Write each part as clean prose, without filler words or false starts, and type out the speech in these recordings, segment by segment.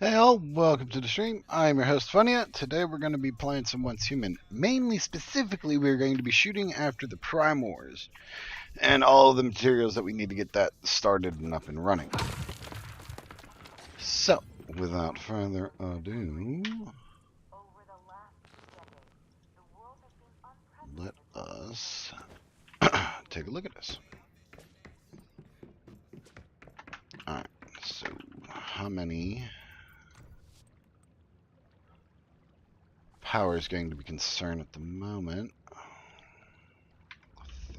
Hey all, welcome to the stream. I'm your host Funya. Today we're going to be playing some Once Human. Mainly, specifically, we're going to be shooting after the Primors and all of the materials that we need to get that started and up and running. So, without further ado, let us take a look at this. Alright, so how many power is going to be concerned at the moment?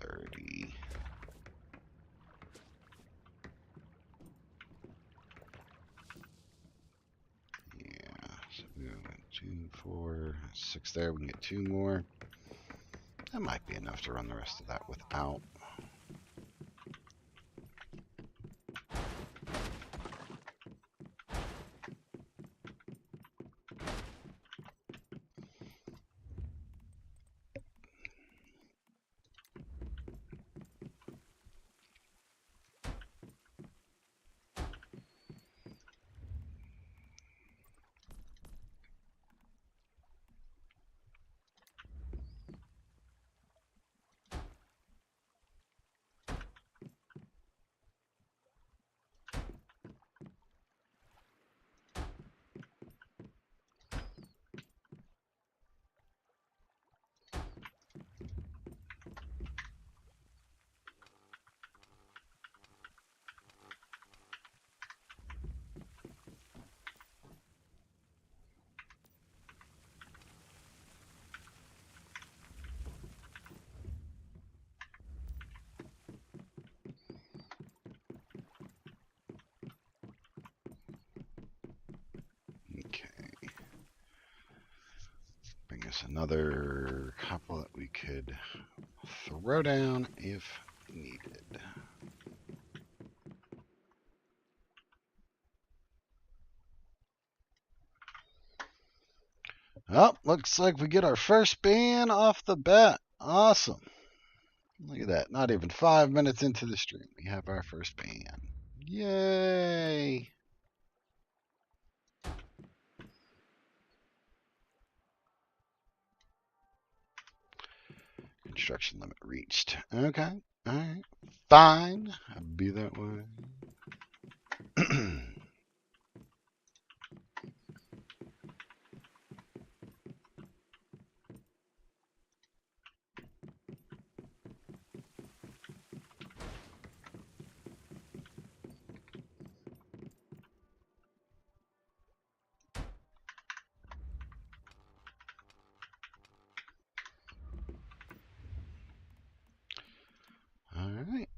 30. Yeah, so we got 2, 4, 6 there. We can get 2 more. That might be enough to run the rest of that without. Okay. Bring us another couple that we could throw down if needed. Oh, looks like we get our first ban off the bat. Awesome. Look at that. Not even 5 minutes into the stream, we have our first ban. Yay! Construction limit reached. Okay. Alright. Fine. I'll be that way. Alright.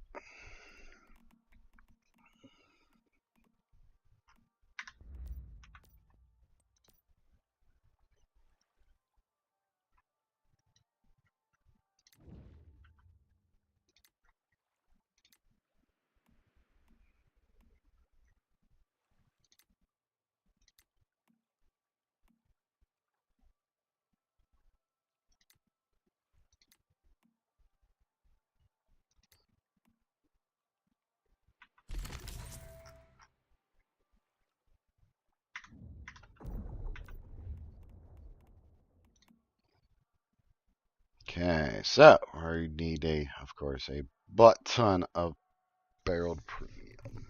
Okay, so we need of course, a butt ton of barreled premium.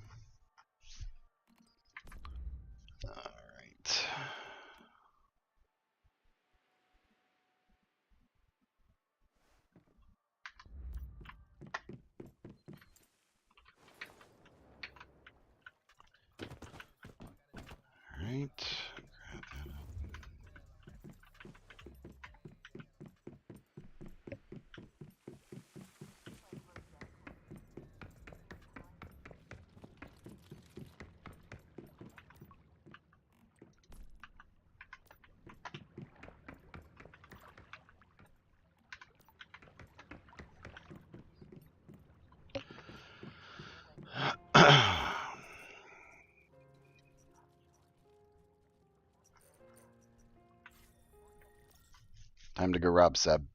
All right. All right. Time to go rob Seb.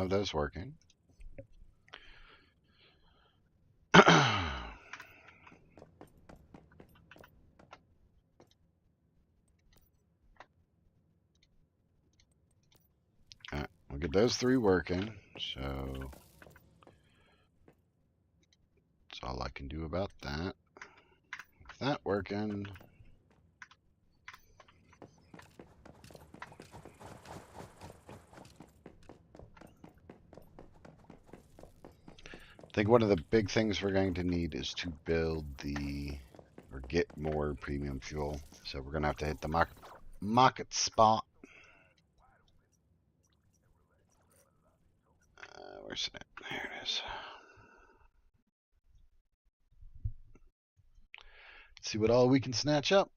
have those working. We'll get those 3 working. So that's all I can do about that. With that working. I think one of the big things we're going to need is to build or get more premium fuel. So we're going to have to hit the market spot. Where's it? There it is. See what all we can snatch up.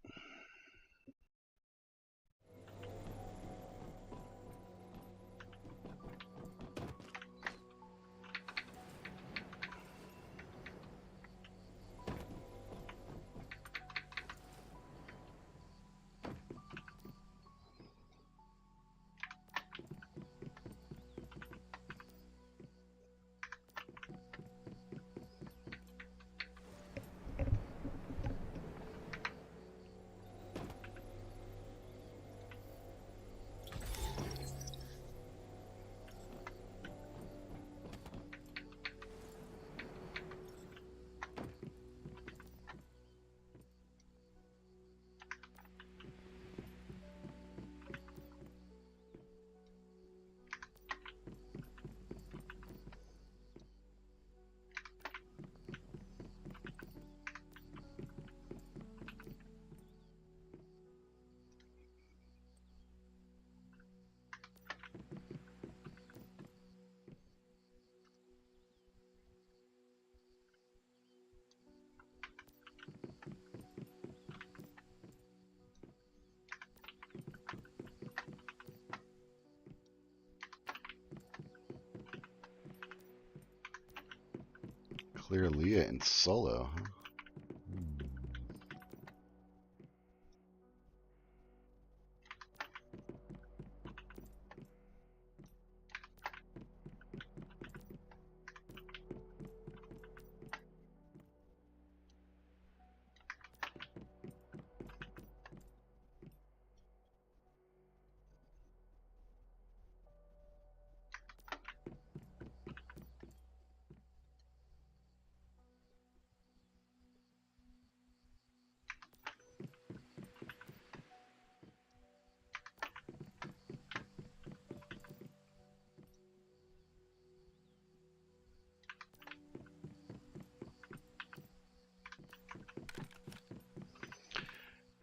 Clear Leah in solo, huh?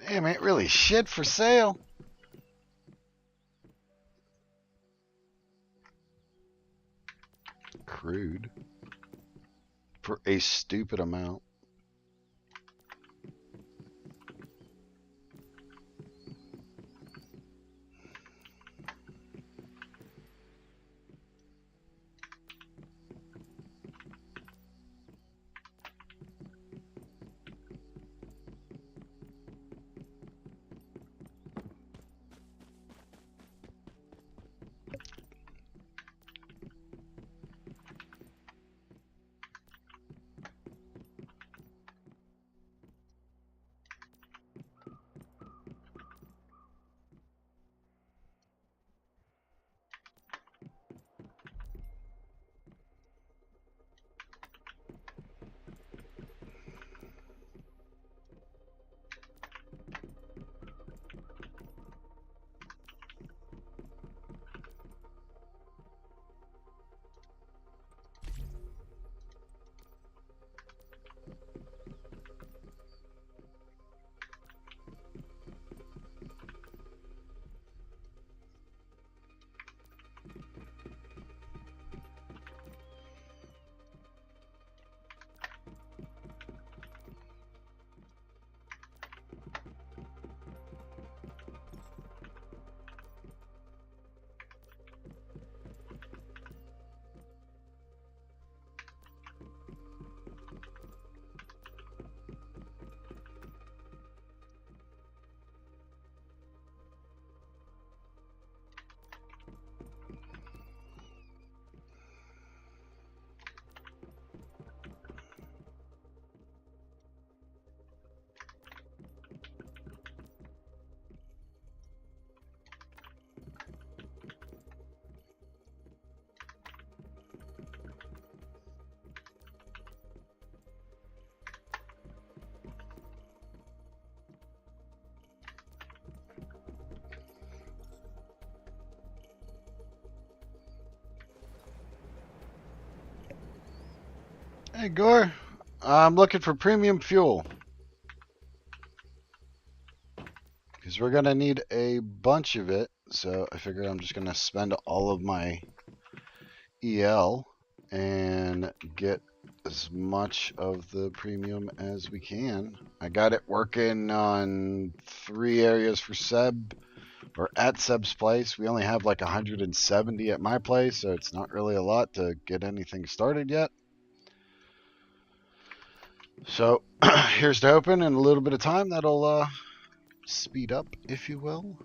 Damn, ain't really shit for sale. Crude. For a stupid amount. Hey, Gore. I'm looking for premium fuel. Because we're going to need a bunch of it. So I figured I'm just going to spend all of my EL and get as much of the premium as we can. I got it working on 3 areas for Seb, or at Seb's place. We only have like 170 at my place, so it's not really a lot to get anything started yet. So here's to hoping in a little bit of time that'll speed up, if you will.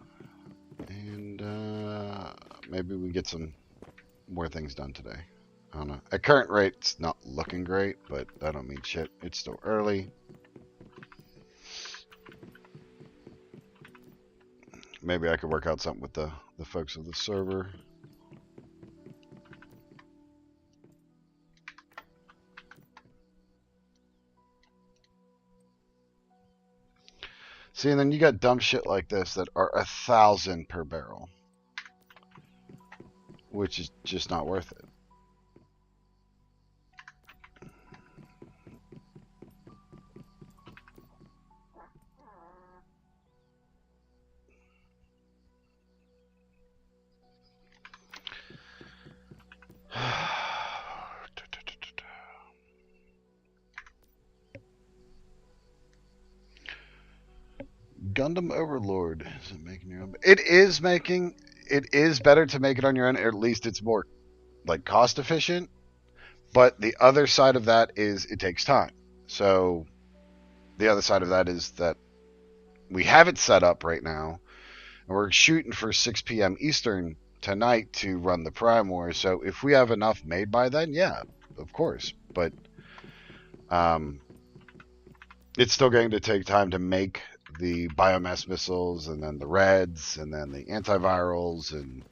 And maybe we get some more things done today. I don't know. At current rate, it's not looking great, but that don't mean shit. It's still early. Maybe I could work out something with the folks of the server. See, and then you got dumb shit like this that are 1,000 per barrel, which is just not worth it. Gundam Overlord. Is it making your own? It is making. It is better to make it on your own. Or at least it's more like cost efficient. But the other side of that is it takes time. So the other side of that is that we have it set up right now, and we're shooting for 6 p.m. Eastern tonight to run the Prime Wars. So if we have enough made by then, yeah, of course. But it's still going to take time to make the biomass missiles, and then the reds, and then the antivirals, and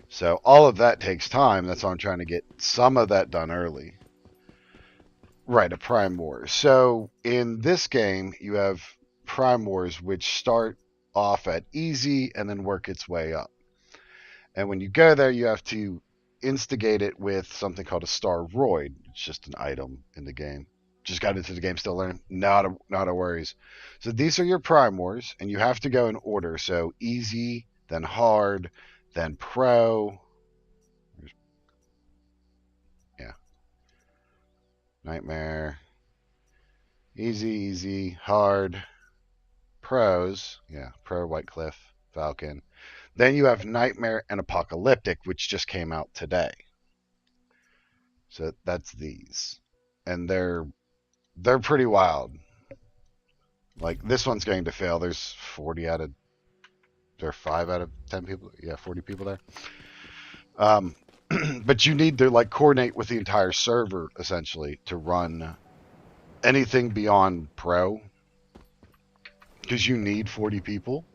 so all of that takes time. That's why I'm trying to get some of that done early. Right, a Prime Wars. So in this game, you have Prime Wars, which start off at easy and then work its way up. And when you go there, you have to instigate it with something called a Star Roid. It's just an item in the game. Just got into the game, still learning. Not a worries. So these are your Prime Wars, and you have to go in order. So easy, then hard, then pro. Yeah. Nightmare. Easy, hard. Pros. Yeah, pro, White Cliff, Falcon. Then you have Nightmare and Apocalyptic, which just came out today. So that's these. And they're pretty wild. Like this one's going to fail. There's 40 out of there are 5 out of 10 people. Yeah, 40 people there. But you need to like coordinate with the entire server essentially to run anything beyond pro, because you need 40 people.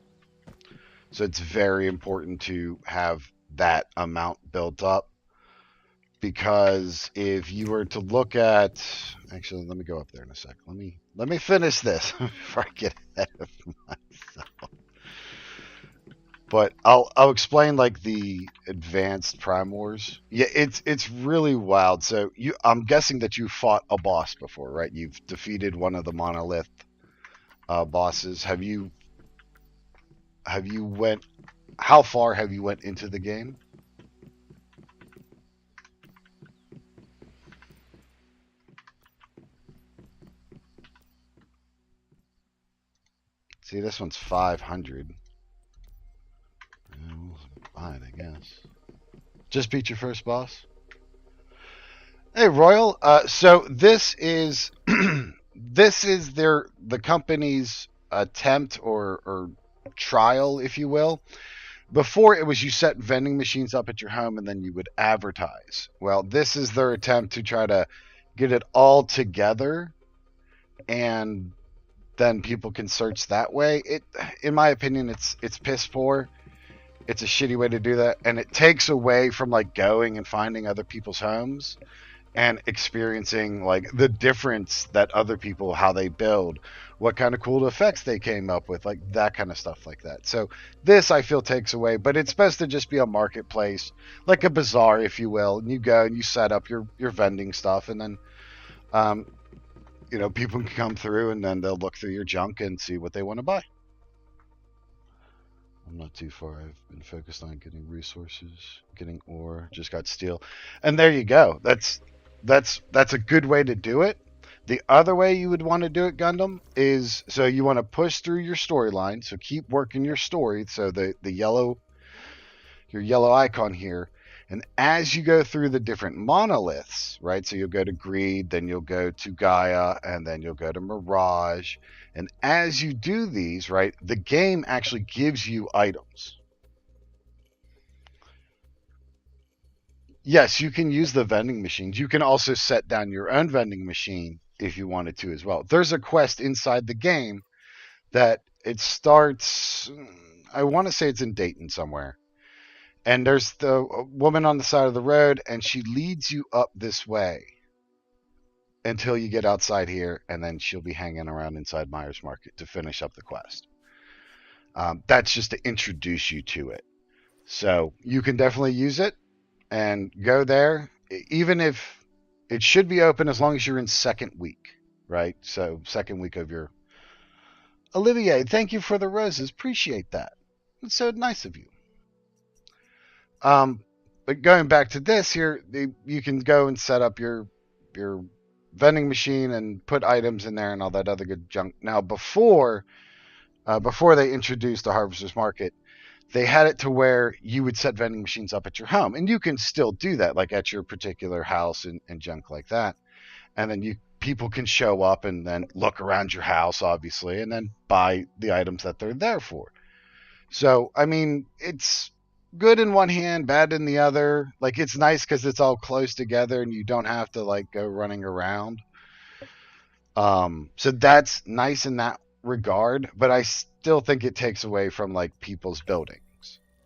So it's very important to have that amount built up, because if you were to look at, actually, let me go up there in a sec. Let me finish this before I get ahead of myself. But I'll explain like the advanced Prime Wars. Yeah, it's really wild. So I'm guessing that you fought a boss before, right? You've defeated one of the monolith bosses. Have you went? How far have you went into the game? See, this one's 500. Fine, I guess. Just beat your first boss. Hey, Royal. So this is this is the company's attempt or trial, if you will. Before it was you set vending machines up at your home and then you would advertise. Well, this is their attempt to try to get it all together, and then people can search that way. It, in my opinion, it's piss poor. It's a shitty way to do that, and it takes away from like going and finding other people's homes and experiencing like the difference that other people, how they build, what kind of cool effects they came up with, like that kind of stuff like that. So this I feel takes away, but it's best to just be a marketplace, like a bazaar, if you will, and you go and you set up your vending stuff, and then Um, people can come through and then they'll look through your junk and see what they want to buy. I'm not too far. I've been focused on getting resources, getting ore, just got steel. And there you go. That's a good way to do it. The other way you would want to do it, Gundam, is so you want to push through your storyline. So keep working your story. So the your yellow icon here. And as you go through the different monoliths, right? So you'll go to Greed, then you'll go to Gaia, and then you'll go to Mirage. And as you do these, right, the game actually gives you items. Yes, you can use the vending machines. You can also set down your own vending machine if you wanted to as well. There's a quest inside the game that it starts, I want to say it's in Dayton somewhere. And there's the woman on the side of the road, and she leads you up this way until you get outside here, and then she'll be hanging around inside Myers Market to finish up the quest. That's just to introduce you to it. So you can definitely use it and go there, even if it should be open as long as you're in second week, right? So second week of your Olivier, thank you for the roses. Appreciate that. It's so nice of you. But going back to this here, you can go and set up your vending machine and put items in there and all that other good junk. Now, before they introduced the Harvester's Market, they had it to where you would set vending machines up at your home, and you can still do that, like at your particular house and junk like that. And then people can show up and then look around your house, obviously, and then buy the items that they're there for. So, I mean, it's good in one hand, bad in the other. Like, it's nice because it's all close together and you don't have to like go running around. So that's nice in that regard, but I still think it takes away from like people's buildings.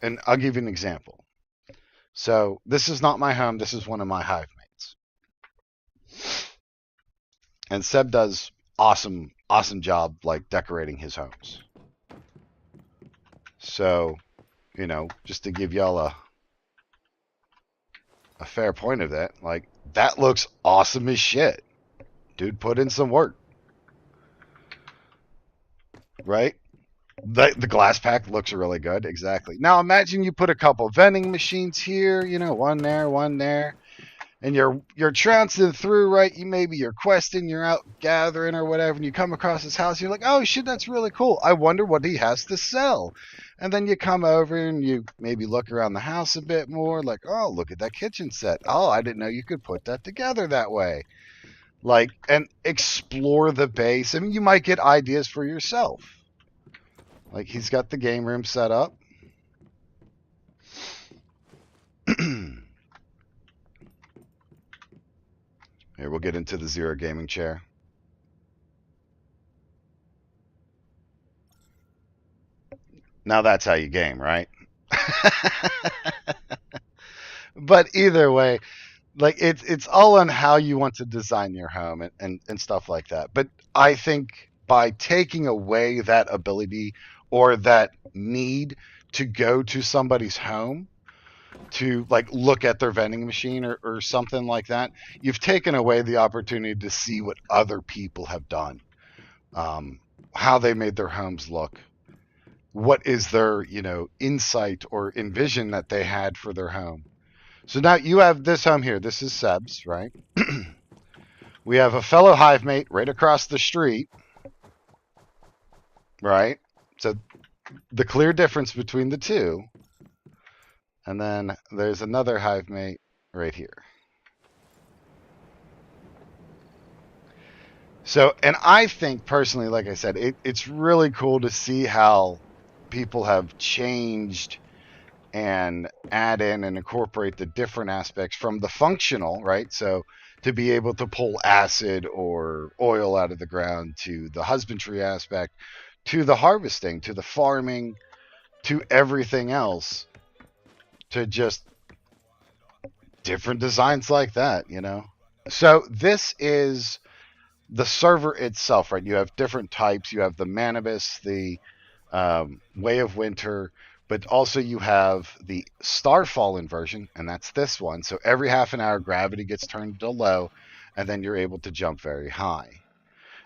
And I'll give you an example. So this is not my home. This is one of my hive mates. And Seb does awesome job like decorating his homes. So, just to give y'all a fair point of that, like that looks awesome as shit. Dude put in some work. Right? The glass pack looks really good. Exactly. Now imagine you put a couple vending machines here, one there, and you're trouncing through, right? You're questing, you're out gathering or whatever, and you come across his house, you're like, oh shit, that's really cool. I wonder what he has to sell. And then you come over and you maybe look around the house a bit more, like, oh, look at that kitchen set. Oh, I didn't know you could put that together that way. Like, and explore the base. I mean, you might get ideas for yourself. Like, he's got the game room set up. Here, we'll get into the Zero gaming chair. Now that's how you game, right? But either way, like it's all on how you want to design your home and stuff like that. But I think by taking away that ability or that need to go to somebody's home to like look at their vending machine or something like that, you've taken away the opportunity to see what other people have done, how they made their homes look, what is their insight or envision that they had for their home. So now you have this home here. This is Seb's, right? We have a fellow hive mate right across the street, right? So the clear difference between the two. And then there's another hive mate right here. So, and I think personally, like I said, it's really cool to see how people have changed and add in and incorporate the different aspects from the functional, right? So to be able to pull acid or oil out of the ground, to the husbandry aspect, to the harvesting, to the farming, to everything else, to just different designs like that, So this is the server itself, right? You have different types. You have the Manibus, the Way of Winter, but also you have the Starfall inversion, and that's this one. So every half an hour, gravity gets turned to low, and then you're able to jump very high.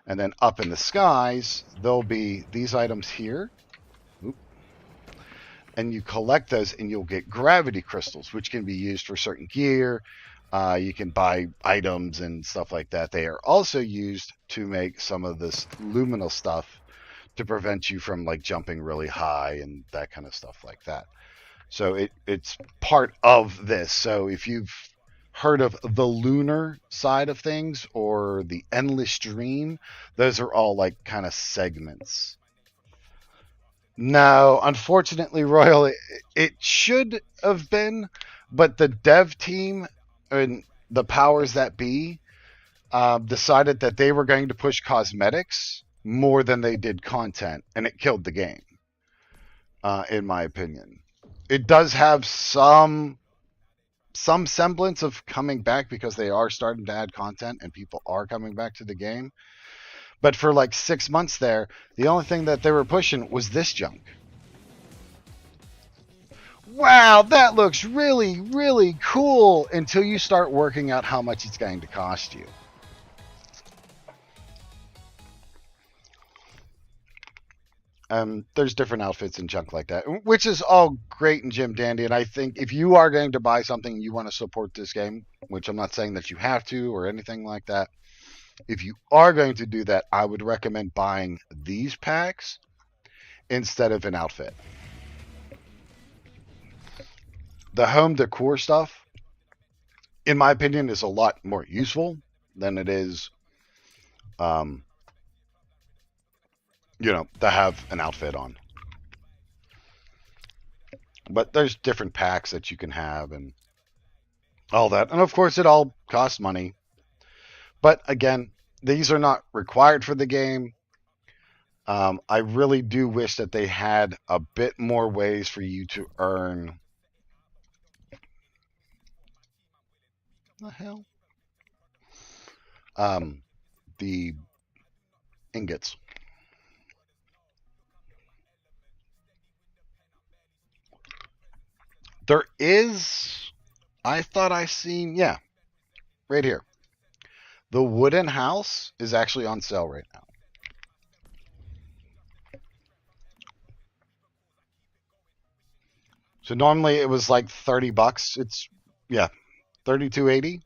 And then up in the skies, there'll be these items here. Oop. And you collect those and you'll get gravity crystals, which can be used for certain gear. You can buy items and stuff like that. They are also used to make some of this luminal stuff to prevent you from like jumping really high and that kind of stuff like that. So it's part of this. So if you've heard of the lunar side of things or the endless dream, those are all like kind of segments. No, unfortunately, Royal, it should have been, but the dev team and the powers that be decided that they were going to push cosmetics more than they did content, and it killed the game, in my opinion. It does have some semblance of coming back because they are starting to add content and people are coming back to the game. But for like 6 months there, the only thing that they were pushing was this junk. Wow, that looks really, really cool until you start working out how much it's going to cost you. There's different outfits and junk like that, which is all great and Jim Dandy. And I think if you are going to buy something and you want to support this game, which I'm not saying that you have to or anything like that, if you are going to do that, I would recommend buying these packs instead of an outfit. The home decor stuff, in my opinion, is a lot more useful than it is, to have an outfit on. But there's different packs that you can have and all that. And of course, it all costs money. But again, these are not required for the game. I really do wish that they had a bit more ways for you to earn. The hell? The ingots. There is, I thought I seen, yeah, right here. The wooden house is actually on sale right now. So normally it was like $30. It's, yeah, $32.80.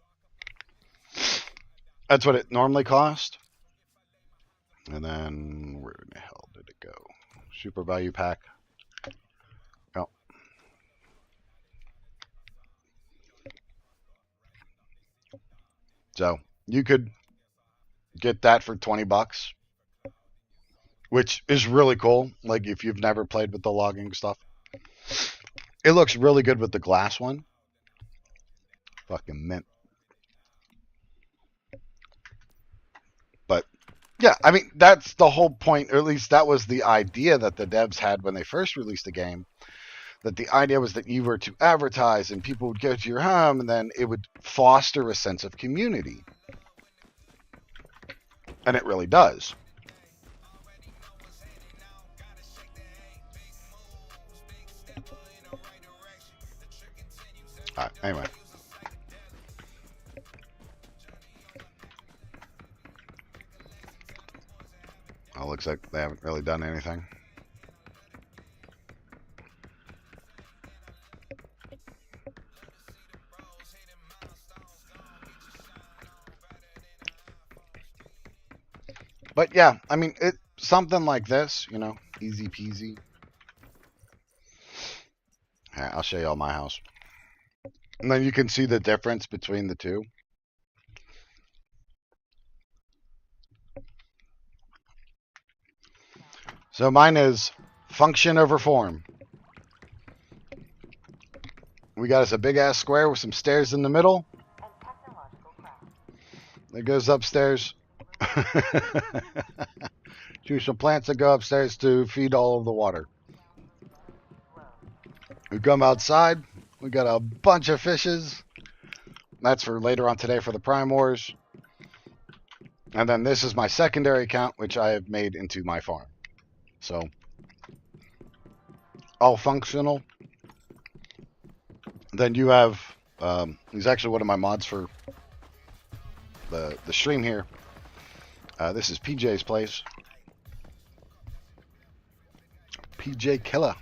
That's what it normally cost. And then where the hell did it go? Super value pack. Oh. So you could get that for $20, which is really cool. Like if you've never played with the logging stuff, it looks really good with the glass one. Fucking mint. But yeah, I mean, that's the whole point, or at least that was the idea that the devs had when they first released the game. That the idea was that you were to advertise and people would go to your home and then it would foster a sense of community. And it really does. All right, anyway. Well, looks like they haven't really done anything. But yeah, I mean, something like this, easy peasy. Right, I'll show you all my house. And then you can see the difference between the two. So mine is function over form. We got us a big ass square with some stairs in the middle. It goes upstairs. To some plants that go upstairs to feed all of the water. We come outside. We got a bunch of fishes. That's for later on today for the Prime Wars. And then this is my secondary account, which I have made into my farm. So, all functional. Then you have, he's actually one of my mods for the stream here. This is PJ's place. PJ Killer.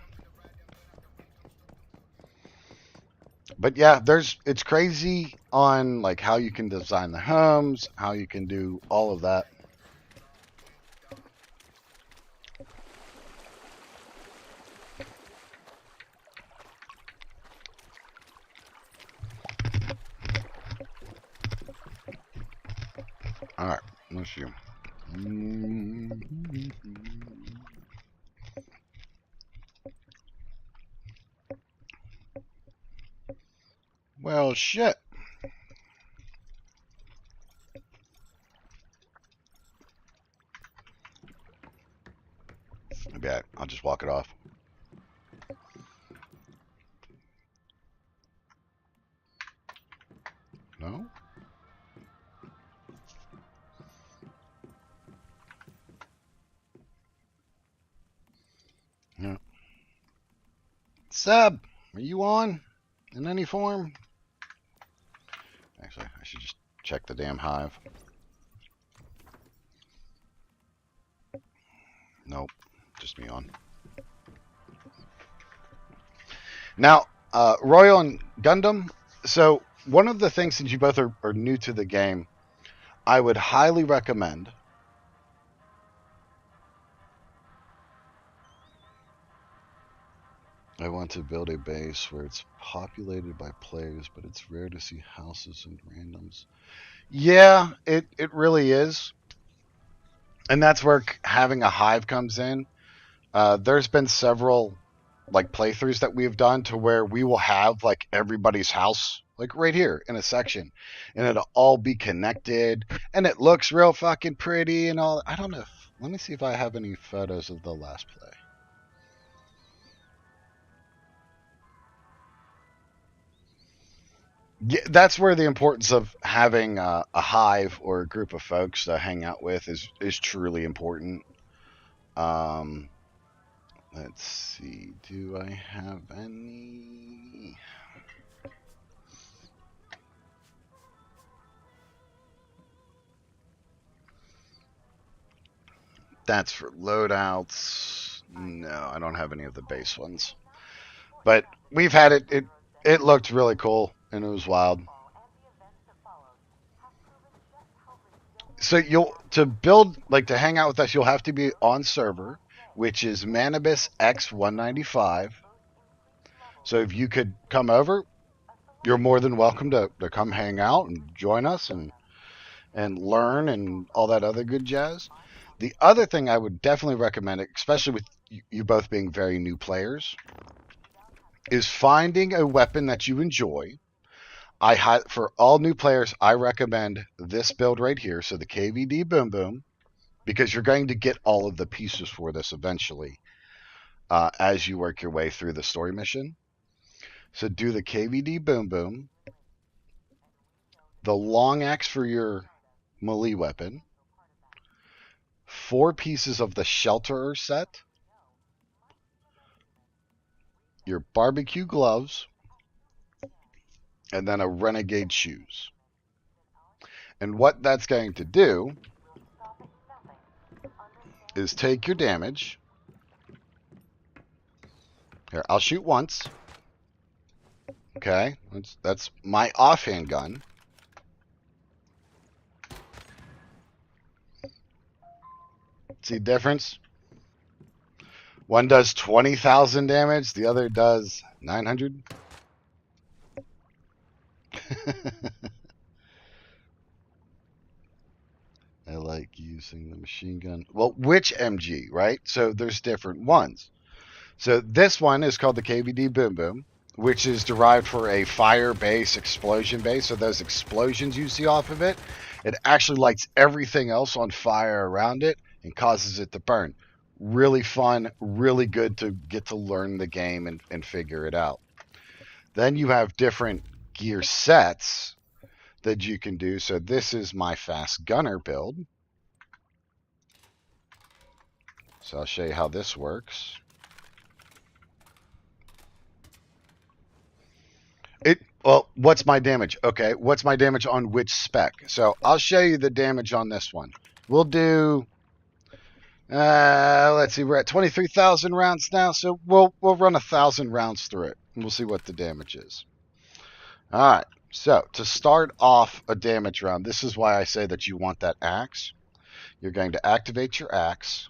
But yeah, it's crazy on like how you can design the homes, how you can do all of that. All right, let's see. Well, shit. Maybe I'll just walk it off. No? Yeah. Seb, are you on in any form? Actually, I should just check the damn hive. Nope, just me on. Now, Royal and Gundam. So, one of the things, since you both are new to the game, I would highly recommend. I want to build a base where it's populated by players, but it's rare to see houses and randoms. Yeah, it really is. And that's where having a hive comes in. There's been several like playthroughs that we've done to where we will have like everybody's house like right here in a section, and it'll all be connected, and it looks real fucking pretty and all. I don't know. Let me see if I have any photos of the last play. Yeah, that's where the importance of having a hive or a group of folks to hang out with is truly important. Um, let's see. Do I have any? That's for loadouts. No, I don't have any of the base ones. But we've had it. It looked really cool and it was wild. So to build like to hang out with us, you'll have to be on server, which is Manibus X195. So if you could come over, you're more than welcome to come hang out and join us and learn and all that other good jazz. The other thing I would definitely recommend, especially with you both being very new players, is finding a weapon that you enjoy. For all new players, I recommend this build right here. So the KVD Boom Boom, because you're going to get all of the pieces for this eventually as you work your way through the story mission. So do the KVD Boom Boom, the long axe for your melee weapon, 4 pieces of the shelterer set, your barbecue gloves, and then a renegade shoes. And what that's going to do is take your damage. Here, I'll shoot once. Okay, that's my offhand gun. See the difference? One does 20,000 damage, the other does 900. I like using the machine gun. Well, which MG, right? So there's different ones. So this one is called the KVD Boom Boom, which is derived for a fire base, explosion base. So those explosions you see off of it, it actually lights everything else on fire around it and causes it to burn. Really fun, really good to get to learn the game and figure it out. Then you have different gear sets that you can do. So this is my fast gunner build. So I'll show you how this works. Well, what's my damage? Okay, what's my damage on which spec? So I'll show you the damage on this one. We'll do. Let's see. We're at 23,000 rounds now, so we'll run 1,000 rounds through it, and we'll see what the damage is. All right. So to start off a damage round, this is why I say that you want that axe. You're going to activate your axe,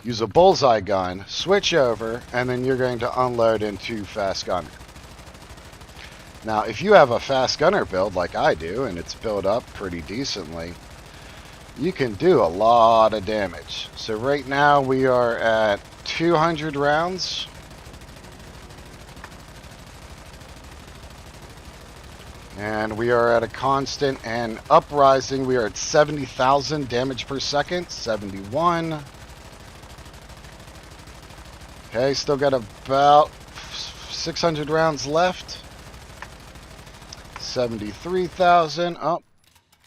use a bullseye gun, switch over, and then you're going to unload into fast gunner. Now, if you have a fast gunner build like I do, and it's built up pretty decently, you can do a lot of damage. So right now we are at 200 rounds. And we are at a constant and uprising. We are at 70,000 damage per second. 71. Okay, still got about 600 rounds left. 73,000. Oh,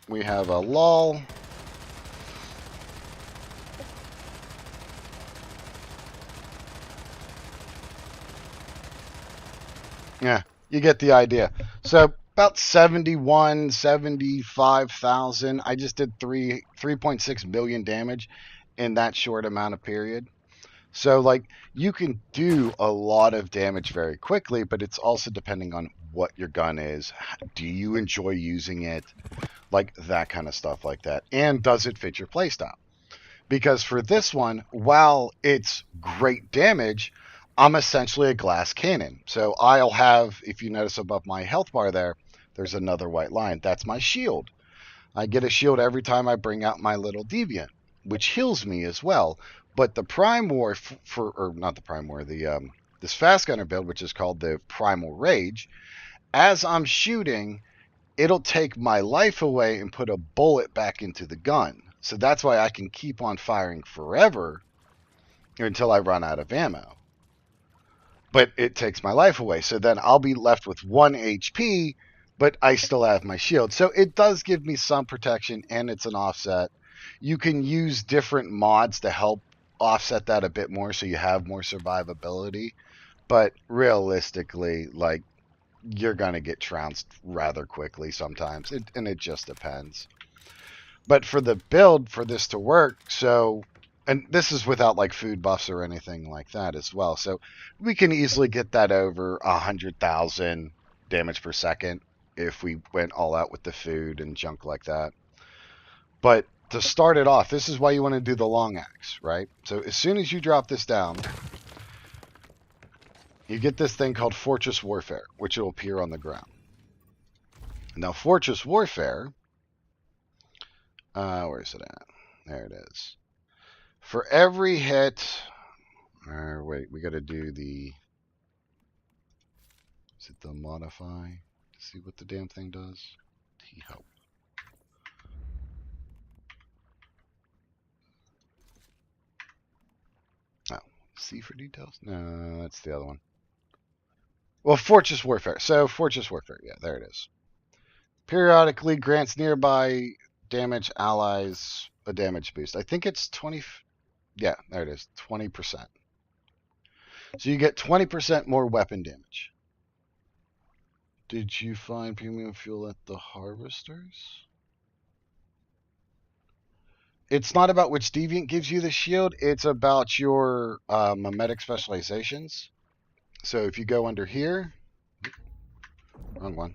we have a lull. Yeah, you get the idea. So about 71, 75,000. I just did 3.6 million damage in that short amount of period. So like you can do a lot of damage very quickly, but it's also depending on what your gun is. Do you enjoy using it? Like that kind of stuff like that. And does it fit your playstyle? Because for this one, while it's great damage, I'm essentially a glass cannon. So I'll have, if you notice above my health bar there, there's another white line. That's my shield. I get a shield every time I bring out my little deviant, which heals me as well. But the Prime War or not the Prime War, the this fast gunner build, which is called the Primal Rage, as I'm shooting, it'll take my life away and put a bullet back into the gun. So that's why I can keep on firing forever until I run out of ammo. But it takes my life away. So then I'll be left with 1 HP, but I still have my shield. So it does give me some protection, and it's an offset. You can use different mods to help offset that a bit more so you have more survivability. But realistically, like, you're going to get trounced rather quickly sometimes, and it just depends. But for the build, for this to work, so, and this is without like food buffs or anything like that as well, so we can easily get that over 100,000 damage per second if we went all out with the food and junk like that. But to start it off, this is why you want to do the long axe, right? So as soon as you drop this down, you get this thing called Fortress Warfare, which will appear on the ground. Now, Fortress Warfare, where is it at? There it is. For every hit, wait, we got to do the, is it the modify? See what the damn thing does? T-help. Oh, C for details? No, that's the other one. Well, Fortress Warfare. So, Fortress Warfare, yeah, there it is. Periodically grants nearby damage allies a damage boost. I think it's 20. Yeah, there it is. 20%. So you get 20% more weapon damage. Did you find premium fuel at the harvesters? It's not about which deviant gives you the shield. It's about your mimetic specializations. So if you go under here, wrong one.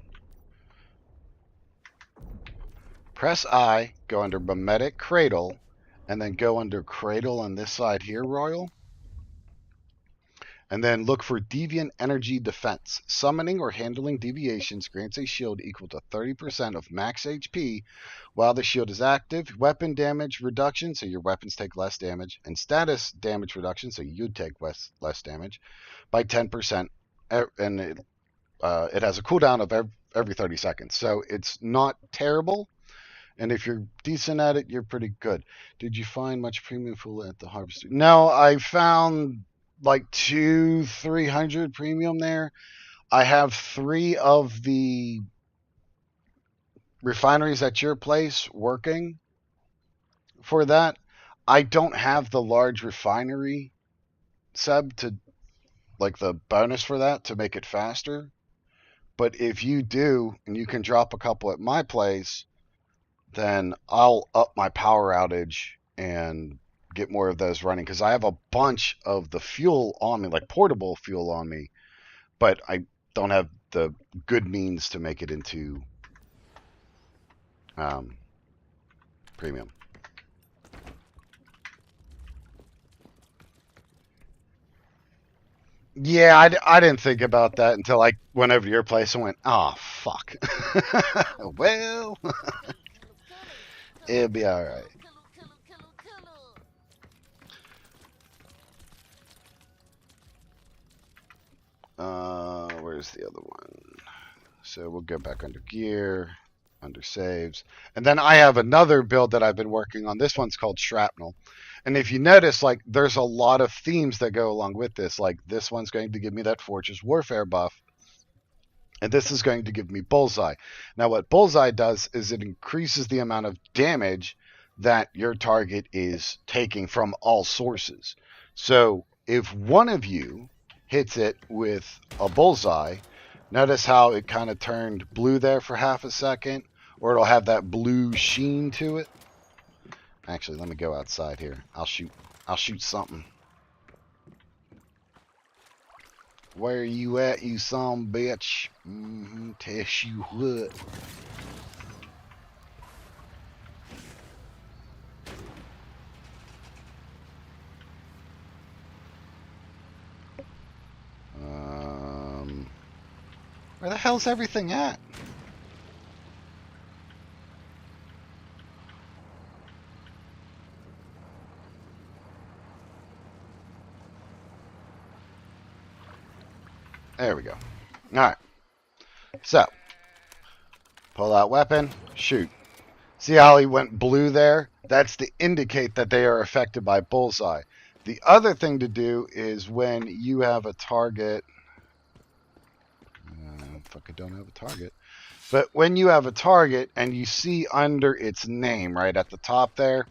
Press I, go under mimetic cradle, and then go under cradle on this side here, Royal. And then look for Deviant Energy Defense. Summoning or handling deviations grants a shield equal to 30% of max HP while the shield is active. Weapon damage reduction, so your weapons take less damage. And status damage reduction, so you take less damage, by 10%. And it has a cooldown of every 30 seconds. So it's not terrible. And if you're decent at it, you're pretty good. Did you find much premium fuel at the harvester? No, I found like 300 premium there. I have 3 of the refineries at your place working for that. I don't have the large refinery sub to like the bonus for that to make it faster. But if you do, and you can drop a couple at my place, then I'll up my power outage and get more of those running because I have a bunch of the fuel on me, like portable fuel on me, but I don't have the good means to make it into premium. Yeah, I didn't think about that until I went over to your place and went, oh, fuck. Well, it'll be all right. Where's the other one? So we'll go back under gear, under saves. And then I have another build that I've been working on. This one's called Shrapnel. And if you notice, like, there's a lot of themes that go along with this. Like, this one's going to give me that Fortress Warfare buff. And this is going to give me Bullseye. Now, what Bullseye does is it increases the amount of damage that your target is taking from all sources. So if one of you hits it with a Bullseye, notice how it kind of turned blue there for half a second, or it'll have that blue sheen to it. Actually, let me go outside here. I'll shoot something. Where you at, you son bitch? Test you what? Where the hell's everything at? There we go. Alright. So, pull out weapon, shoot. See how he went blue there? That's to indicate that they are affected by Bullseye. The other thing to do is when you have a target... fuck, I don't have a target. But when you have a target and you see under its name, right at the top there,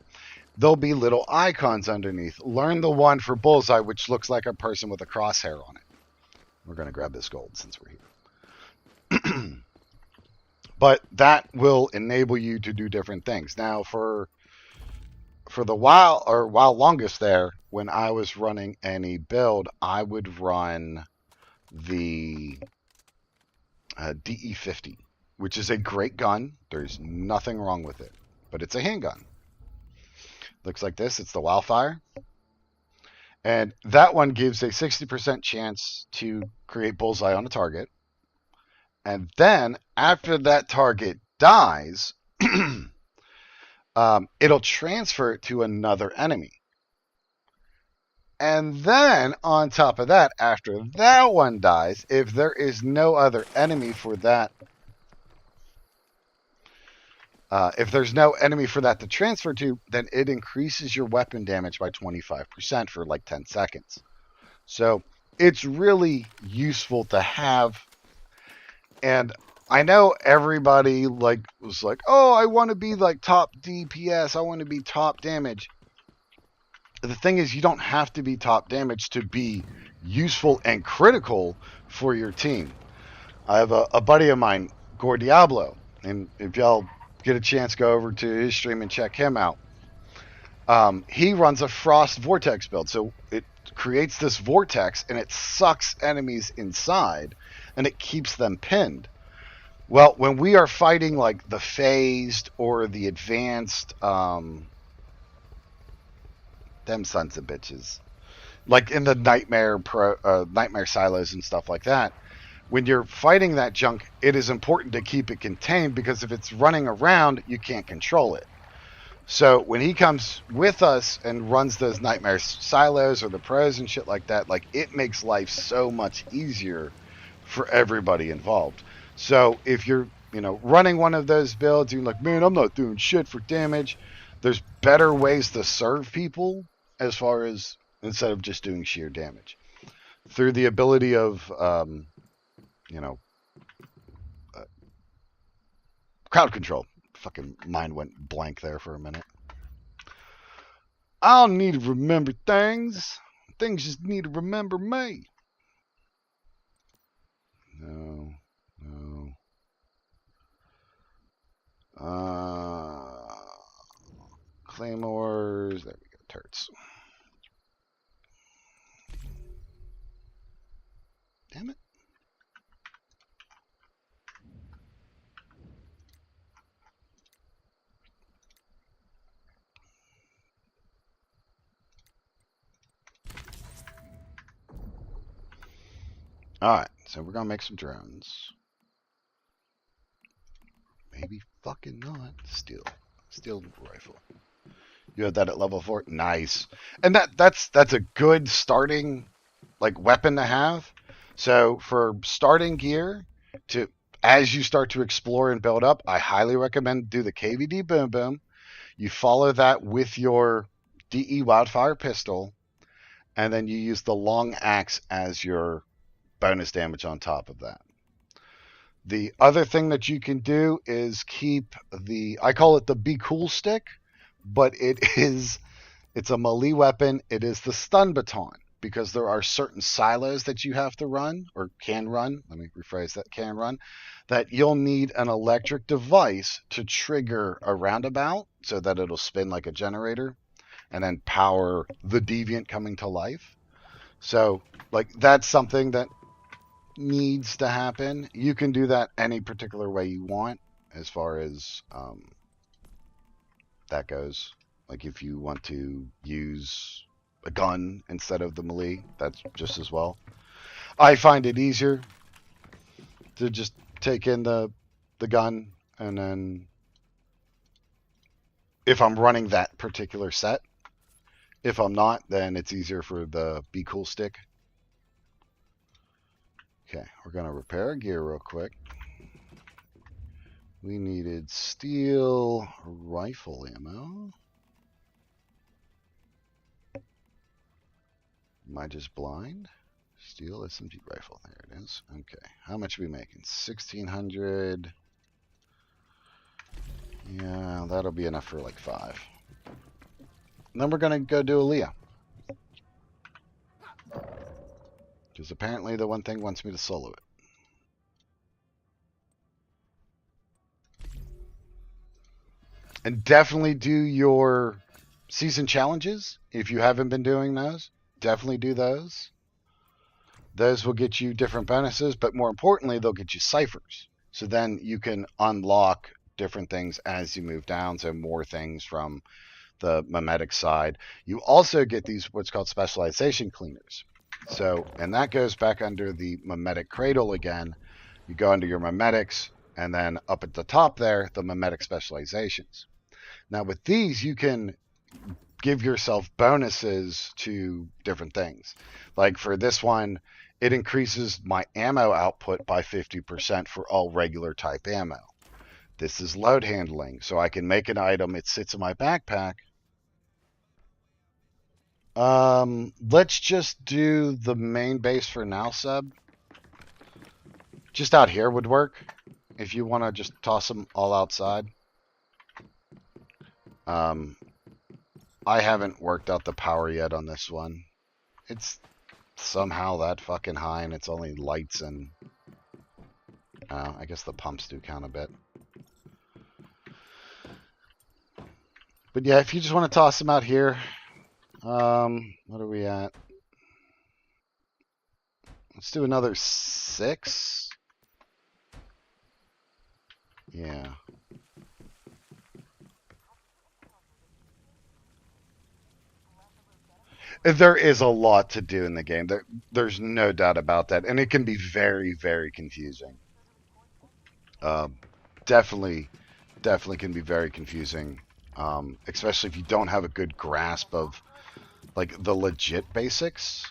there'll be little icons underneath. Learn the one for Bullseye, which looks like a person with a crosshair on it. We're going to grab this gold since we're here. But that will enable you to do different things. Now, for the while longest there, when I was running any build, I would run the DE50, which is a great gun. There's nothing wrong with it, but it's a handgun. Looks like this. It's the Wildfire. And that one gives a 60% chance to create Bullseye on a target. And then, after that target dies, it'll transfer it to another enemy. And then, on top of that, after that one dies, if there is no other enemy for that, if there's no enemy for that to transfer to, then it increases your weapon damage by 25% for like 10 seconds. So it's really useful to have. And I know everybody was like, oh, I want to be like top DPS. I want to be top damage. The thing is, you don't have to be top damage to be useful and critical for your team. I have a buddy of mine, Gore Diablo, and if y'all get a chance, go over to his stream and check him out. He runs a Frost Vortex build, so it creates this vortex and it sucks enemies inside and it keeps them pinned. Well, when we are fighting like the phased or the advanced, them sons of bitches, like in the nightmare silos and stuff like that, when you're fighting that junk, it is important to keep it contained because if it's running around, you can't control it. So when he comes with us and runs those nightmare silos or the pros and shit like that, like it makes life so much easier for everybody involved. So if you're, running one of those builds, you're like, man, I'm not doing shit for damage. There's better ways to serve people as far as instead of just doing sheer damage through the ability of, crowd control. Fucking mind went blank there for a minute. I don't need to remember things. Things just need to remember me. No. No. Claymores. There we go. Turrets. Damn it. Alright, so we're gonna make some drones. Maybe fucking not. Steel rifle. You have that at level 4? Nice. And that's a good starting like weapon to have. So for starting gear, to as you start to explore and build up, I highly recommend do the KVD Boom Boom. You follow that with your DE Wildfire pistol, and then you use the long axe as your bonus damage on top of that. The other thing that you can do is keep I call it the Be Cool stick, but it's a melee weapon. It is the stun baton because there are certain silos that you have to run or can run. Let me rephrase that, can run, that you'll need an electric device to trigger a roundabout so that it'll spin like a generator and then power the deviant coming to life. So like that's something that needs to happen. You can do that any particular way you want as far as that goes. Like if you want to use a gun instead of the melee, that's just as well. I find it easier to just take in the gun, and then if I'm running that particular set, if I'm not, then it's easier for the Be Cool stick. Okay, we're gonna repair our gear real quick. We needed steel rifle ammo. Am I just blind? Steel SMG rifle. There it is. Okay. How much are we making? 1,600. Yeah, that'll be enough for like 5. And then we're going to go do Aaliyah. Because apparently the one thing wants me to solo it. And definitely do your season challenges. If you haven't been doing those, definitely do those. Those will get you different bonuses, but more importantly, they'll get you ciphers. So then you can unlock different things as you move down. So more things from the memetic side. You also get these what's called specialization cleaners. So, and that goes back under the memetic cradle again. You go under your memetics, and then up at the top there, the memetic specializations. Now with these, you can give yourself bonuses to different things. Like for this one, it increases my ammo output by 50% for all regular type ammo. This is load handling, so I can make an item, it sits in my backpack. Let's just do the main base for now, Seb. Just out here would work if you want to just toss them all outside. I haven't worked out the power yet on this one. It's somehow that fucking high, and it's only lights and I guess the pumps do count a bit. But yeah, if you just want to toss them out here, what are we at? Let's do another 6. Yeah. There is a lot to do in the game. There's no doubt about that, and it can be very, very confusing. Definitely can be very confusing, especially if you don't have a good grasp of like the legit basics.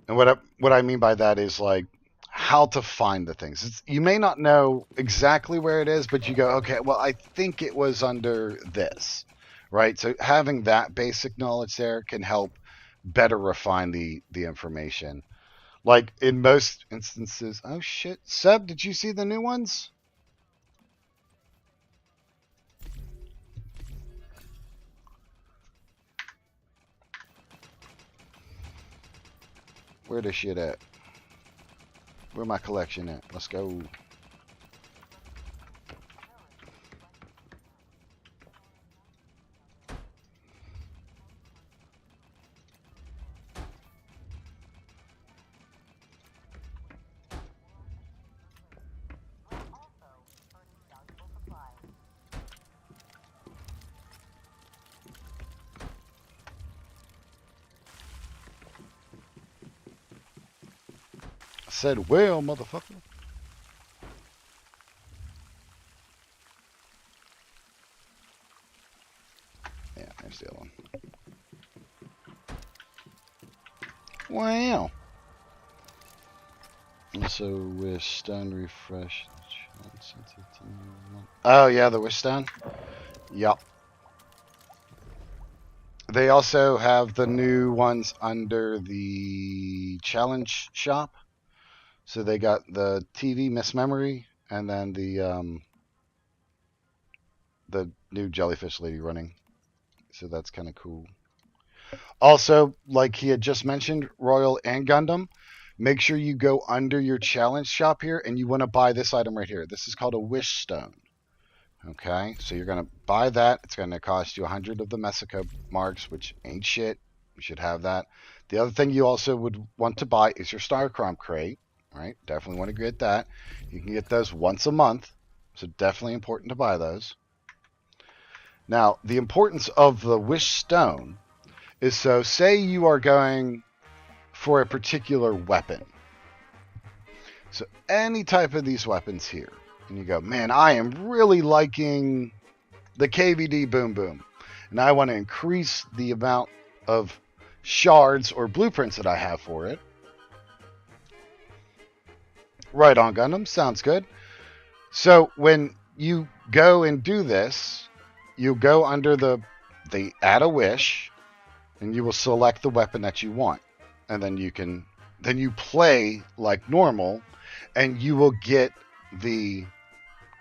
And what I mean by that is like how to find the things. You may not know exactly where it is, but you go, okay, well, I think it was under this, right? So having that basic knowledge there can help better refine the information. Like in most instances, oh shit, Seb, did you see the new ones? Where the shit at? Where my collection at? Let's go. I said, well, motherfucker. Yeah, there's the other one. Wow. Also, wish stone refresh. Oh yeah, the wish stone. Yup. They also have the new ones under the challenge shop. So they got the TV Miss Memory and then the new jellyfish lady running. So that's kind of cool. Also, like he had just mentioned, Royal and Gundam, make sure you go under your challenge shop here and you want to buy this item right here. This is called a wish stone. Okay, so you're going to buy that. It's going to cost you 100 of the Mexico marks, which ain't shit. You should have that. The other thing you also would want to buy is your Starcrom crate. Right, definitely want to get that. You can get those once a month, so definitely important to buy those. Now, the importance of the wish stone is, so say you are going for a particular weapon. So any type of these weapons here, and you go, man, I am really liking the KVD Boom Boom, and I want to increase the amount of shards or blueprints that I have for it. Right on, Gundam. Sounds good. So when you go and do this, you go under the add a wish, and you will select the weapon that you want, and then you play like normal, and you will get the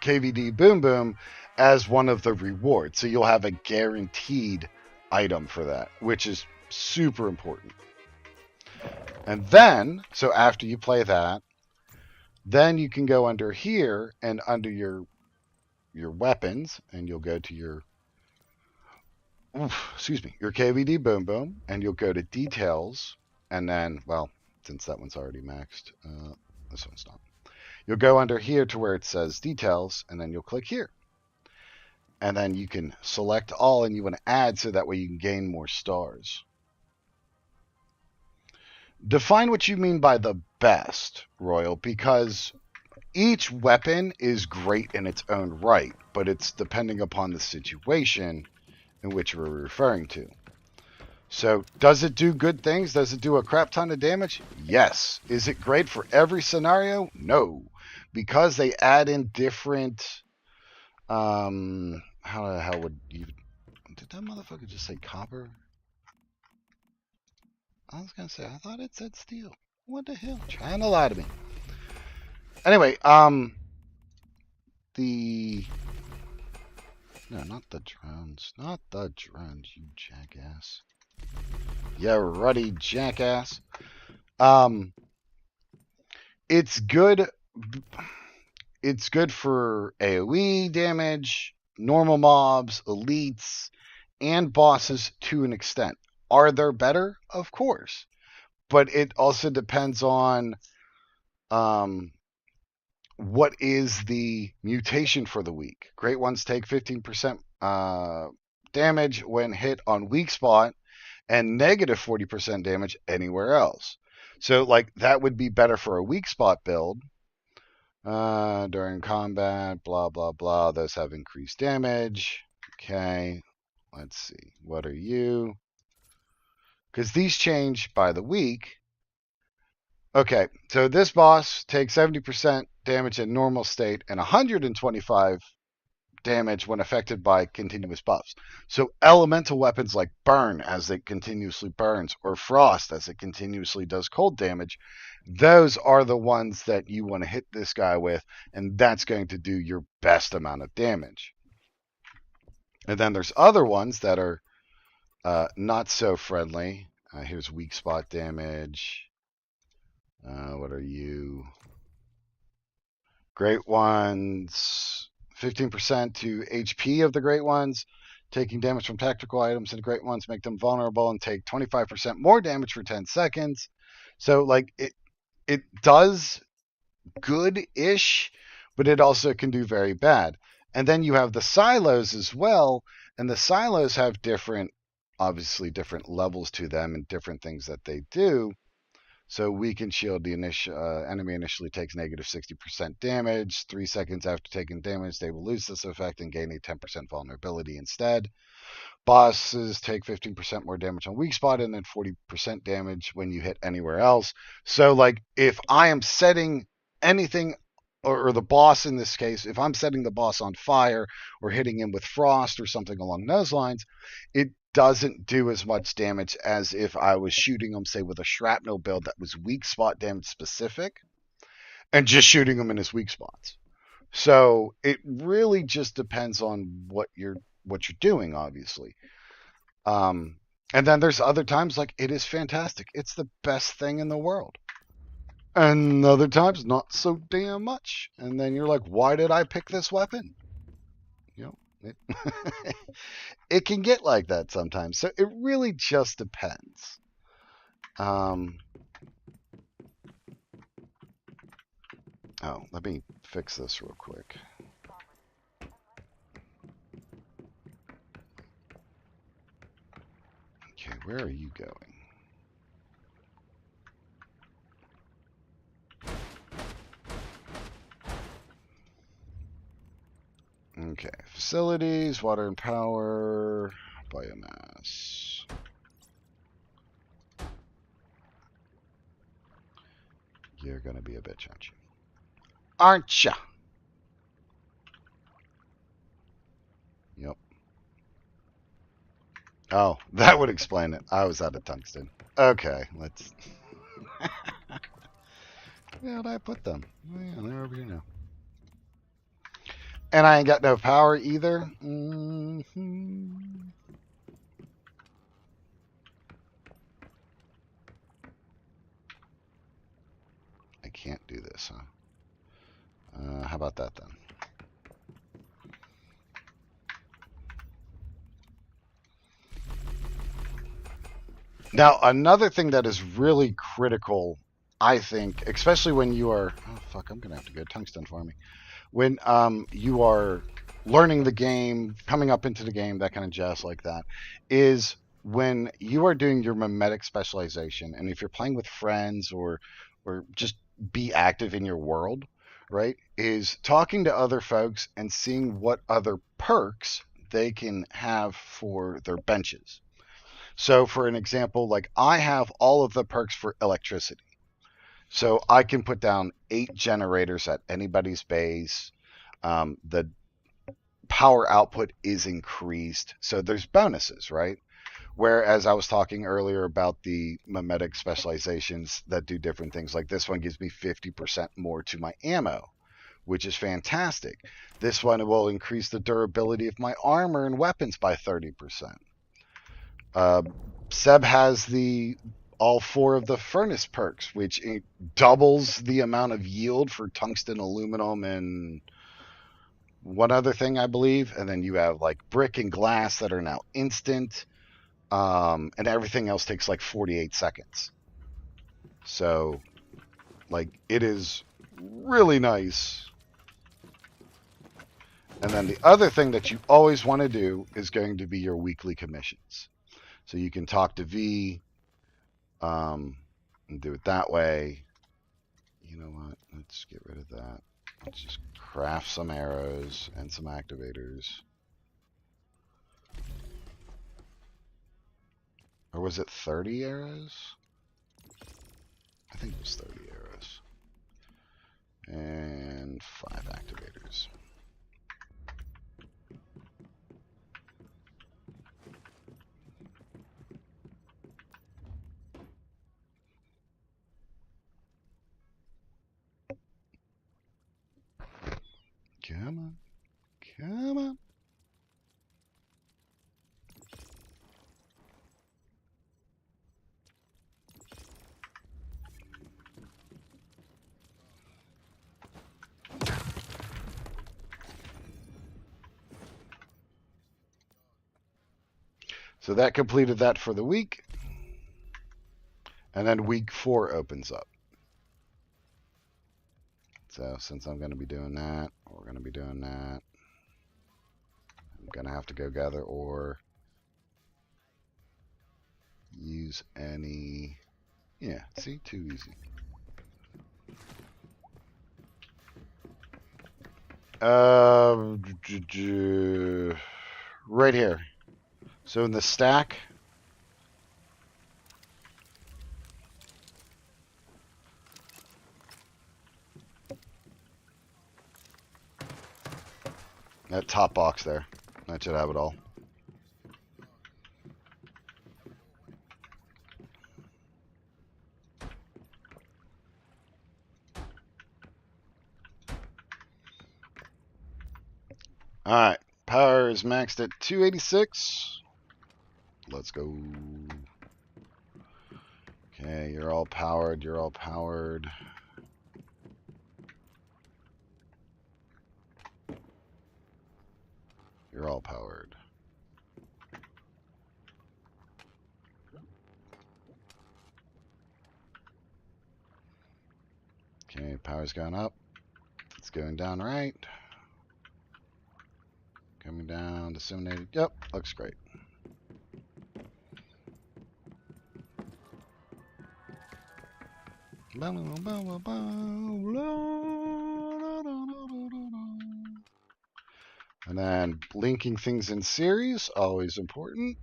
KVD Boom Boom as one of the rewards. So you'll have a guaranteed item for that, which is super important. And then, so after you play that, then you can go under here and under your weapons, and you'll go to your your KVD Boom Boom, and you'll go to details, and then, well, since that one's already maxed, this one's not. You'll go under here to where it says details, and then you'll click here. And then you can select all, and you want to add so that way you can gain more stars. Define what you mean by the best, Royal, because each weapon is great in its own right, but it's depending upon the situation in which we're referring to. So, does it do good things? Does it do a crap ton of damage? Yes. Is it great for every scenario? No. Because they add in different... how the hell would you... Did that motherfucker just say copper? I was gonna say, I thought it said steel. What the hell? Trying to lie to me. Anyway, No, not the drones. Not the drones, you jackass. Yeah, ruddy jackass. It's good. It's good for AoE damage, normal mobs, elites, and bosses to an extent. Are there better? Of course. But it also depends on what is the mutation for the week. Great ones take 15% damage when hit on weak spot and negative 40% damage anywhere else. So, like, that would be better for a weak spot build. During combat, blah, blah, blah. Those have increased damage. Okay. Let's see. What are you? Because these change by the week. Okay, so this boss takes 70% damage in normal state and 125 damage when affected by continuous buffs. So elemental weapons like burn as it continuously burns, or frost as it continuously does cold damage, those are the ones that you want to hit this guy with, and that's going to do your best amount of damage. And then there's other ones that are not so friendly. Here's weak spot damage. What are you? Great Ones, 15% to HP of the Great Ones. Taking damage from tactical items and Great Ones make them vulnerable and take 25% more damage for 10 seconds. So, like, it does good-ish, but it also can do very bad. And then you have the silos as well, and the silos have obviously different levels to them and different things that they do. So weaken shield, the enemy initially takes negative 60% damage. 3 seconds after taking damage, they will lose this effect and gain a 10% vulnerability instead. Bosses take 15% more damage on weak spot and then 40% damage when you hit anywhere else. So, like, if I am setting anything, or the boss in this case, if I'm setting the boss on fire or hitting him with frost or something along those lines, it doesn't do as much damage as if I was shooting him, say, with a shrapnel build that was weak spot damage specific and just shooting him in his weak spots. So it really just depends on what you're doing, obviously. And then there's other times like it is fantastic. It's the best thing in the world. And other times not so damn much. And then you're like, why did I pick this weapon? You know, it can get like that sometimes. So it really just depends. Oh, let me fix this real quick. Okay, where are you going? Okay, facilities, water and power, biomass. You're gonna be a bitch, aren't you? Aren't ya? Yep. Oh, that would explain it. I was out of tungsten. Okay, let's... Where did I put them? Oh, yeah, they're over here now. And I ain't got no power either. I can't do this, huh? How about that then? Now, another thing that is really critical, I think, especially when you are... Oh, fuck, I'm going to have to get tungsten for me. When you are learning the game, coming up into the game, that kind of jazz like that, is when you are doing your mimetic specialization, and if you're playing with friends or just be active in your world, right, is talking to other folks and seeing what other perks they can have for their benches. So, for an example, like I have all of the perks for electricity. So I can put down 8 generators at anybody's base. The power output is increased. So there's bonuses, right? Whereas I was talking earlier about the mimetic specializations that do different things. Like this one gives me 50% more to my ammo, which is fantastic. This one will increase the durability of my armor and weapons by 30%. Seb has all 4 of the furnace perks, which doubles the amount of yield for tungsten, aluminum, and one other thing, I believe. And then you have like brick and glass that are now instant, and everything else takes like 48 seconds. So, like, it is really nice. And then the other thing that you always want to do is going to be your weekly commissions. So you can talk to V, and do it that way. You know what? Let's get rid of that. Let's just craft some arrows and some activators. Or was it 30 arrows? I think it was 30 arrows. And 5 activators. Come on. Come on. So that completed that for the week. And then week 4 opens up. So since I'm going to be doing that, we're going to be doing that. I'm going to have to go gather ore. Use any... Yeah, see? Too easy. Right here. So in the stack... That top box there. That should have it all. Alright. Power is maxed at 286. Let's go. Okay, you're all powered. You're all powered. You're all powered. Okay, power's going up. It's going down right. Coming down, disseminated. Yep, looks great. And then linking things in series, always important.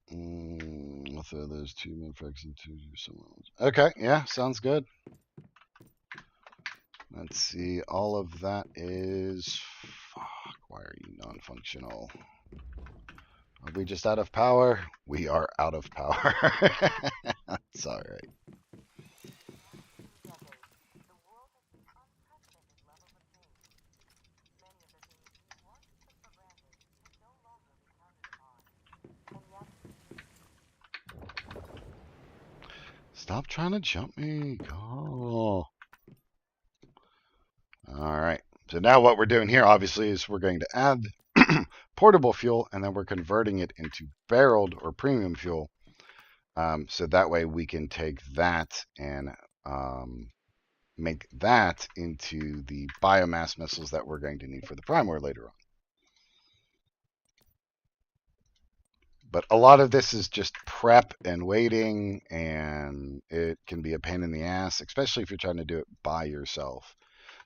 I'll throw those 2 minifex into someone else. Okay, yeah, sounds good. Let's see, all of that is... Fuck, why are you non-functional? Are we just out of power? We are out of power. That's alright. Stop trying to jump me. Go. Alright. So now what we're doing here, obviously, is we're going to add portable fuel, and then we're converting it into barreled or premium fuel. So that way we can take that and make that into the biomass missiles that we're going to need for the Primor later on. But a lot of this is just prep and waiting, and it can be a pain in the ass, especially if you're trying to do it by yourself.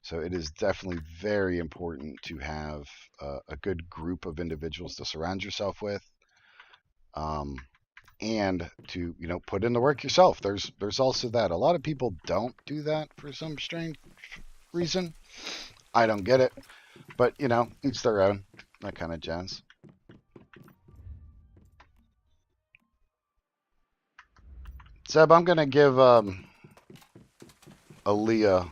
So it is definitely very important to have a good group of individuals to surround yourself with, and to put in the work yourself. There's also that. A lot of people don't do that for some strange reason. I don't get it, but each their own. That kind of jazz. Seb, I'm gonna give Aaliyah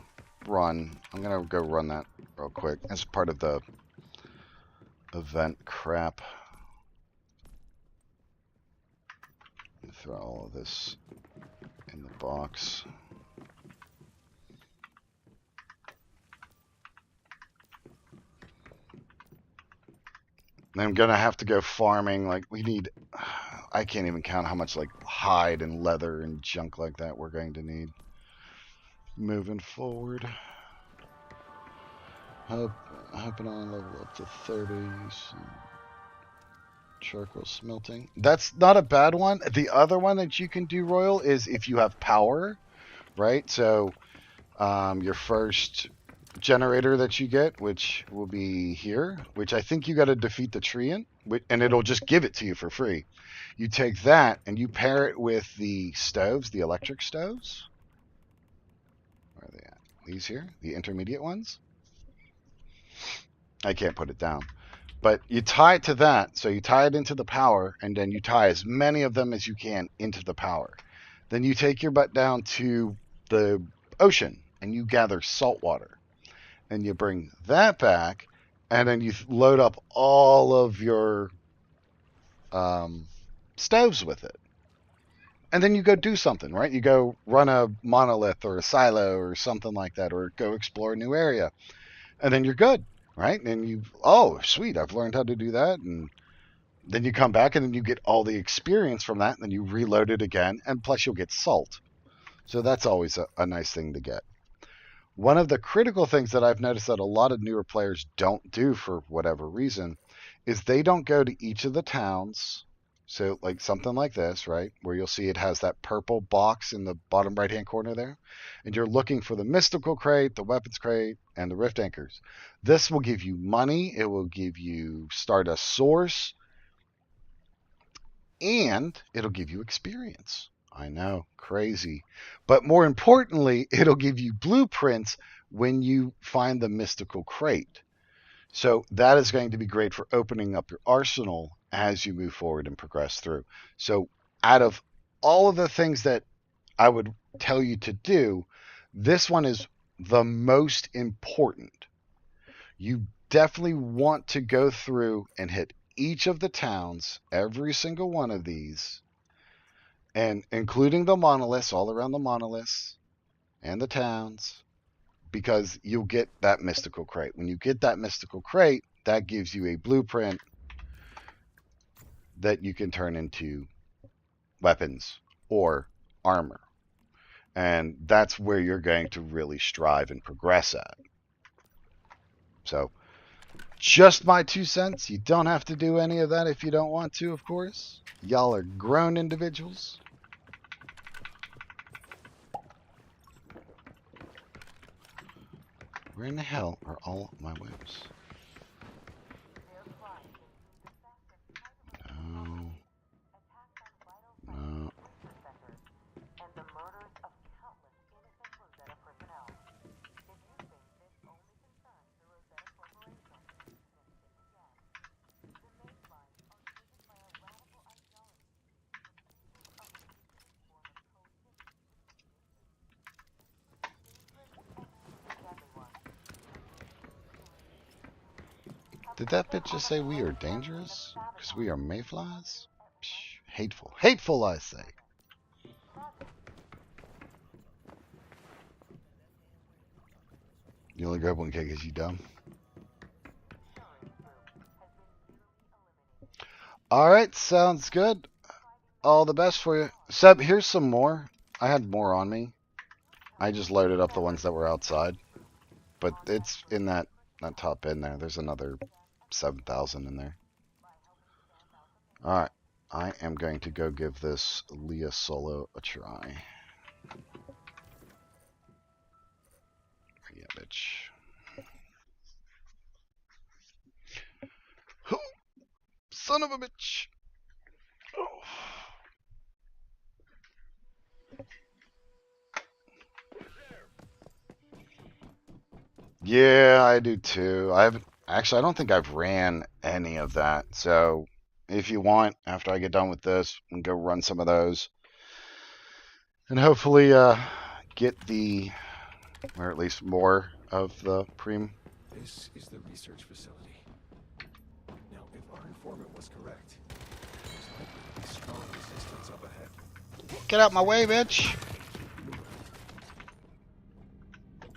run. I'm gonna go run that real quick as part of the event crap. Throw all of this in the box. I'm gonna have to go farming. Like, we need... I can't even count how much, like, hide and leather and junk like that we're going to need. Moving forward. Hopping on level up to 30s. Charcoal smelting. That's not a bad one. The other one that you can do, Royal, is if you have power, right? So, your first generator that you get, which will be here, which I think you got to defeat the treant, and it'll just give it to you for free. You take that and you pair it with the stoves, the electric stoves. Where are they at? These here, the intermediate ones. I can't put it down. But you tie it to that, so you tie it into the power, and then you tie as many of them as you can into the power. Then you take your butt down to the ocean, and you gather salt water. And you bring that back, and then you load up all of your stoves with it. And then you go do something, right? You go run a monolith or a silo or something like that, or go explore a new area. And then you're good. right? And you, oh, sweet, I've learned how to do that. And then you come back and then you get all the experience from that. And then you reload it again. And plus, you'll get salt. So that's always a nice thing to get. One of the critical things that I've noticed that a lot of newer players don't do for whatever reason is they don't go to each of the towns. So, like something like this, right? Where you'll see it has that purple box in the bottom right hand corner there. And you're looking for the mystical crate, the weapons crate, and the rift anchors. This will give you money, it will give you Stardust Source, and it'll give you experience. I know, crazy. But more importantly, it'll give you blueprints when you find the mystical crate. So that is going to be great for opening up your arsenal as you move forward and progress through. So out of all of the things that I would tell you to do, this one is the most important. You definitely want to go through and hit each of the towns, every single one of these, and including the monoliths, all around the monoliths and the towns, because you'll get that mystical crate. When you get that mystical crate, that gives you a blueprint that you can turn into weapons or armor. And that's where you're going to really strive and progress at. So, just my 2 cents. You don't have to do any of that if you don't want to, of course. Y'all are grown individuals. Where in the hell are all my whips? No. No. Did that bitch just say we are dangerous? Because we are mayflies? Psh, hateful. Hateful, I say. You only grab one cake because you dumb. Alright, sounds good. All the best for you. Seb, here's some more. I had more on me. I just loaded up the ones that were outside. But it's in that top bin there. There's another 7,000 in there. Alright. I am going to go give this Leah Solo a try. Yeah, bitch. Son of a bitch. Oh. Yeah, I do too. I don't think I've ran any of that. So if you want, after I get done with this, we can go run some of those. And hopefully get the, or at least more of the Preem. This is the research facility. Now, if our informant was correct, there's likely to be strong resistance up ahead. Get out my way, bitch!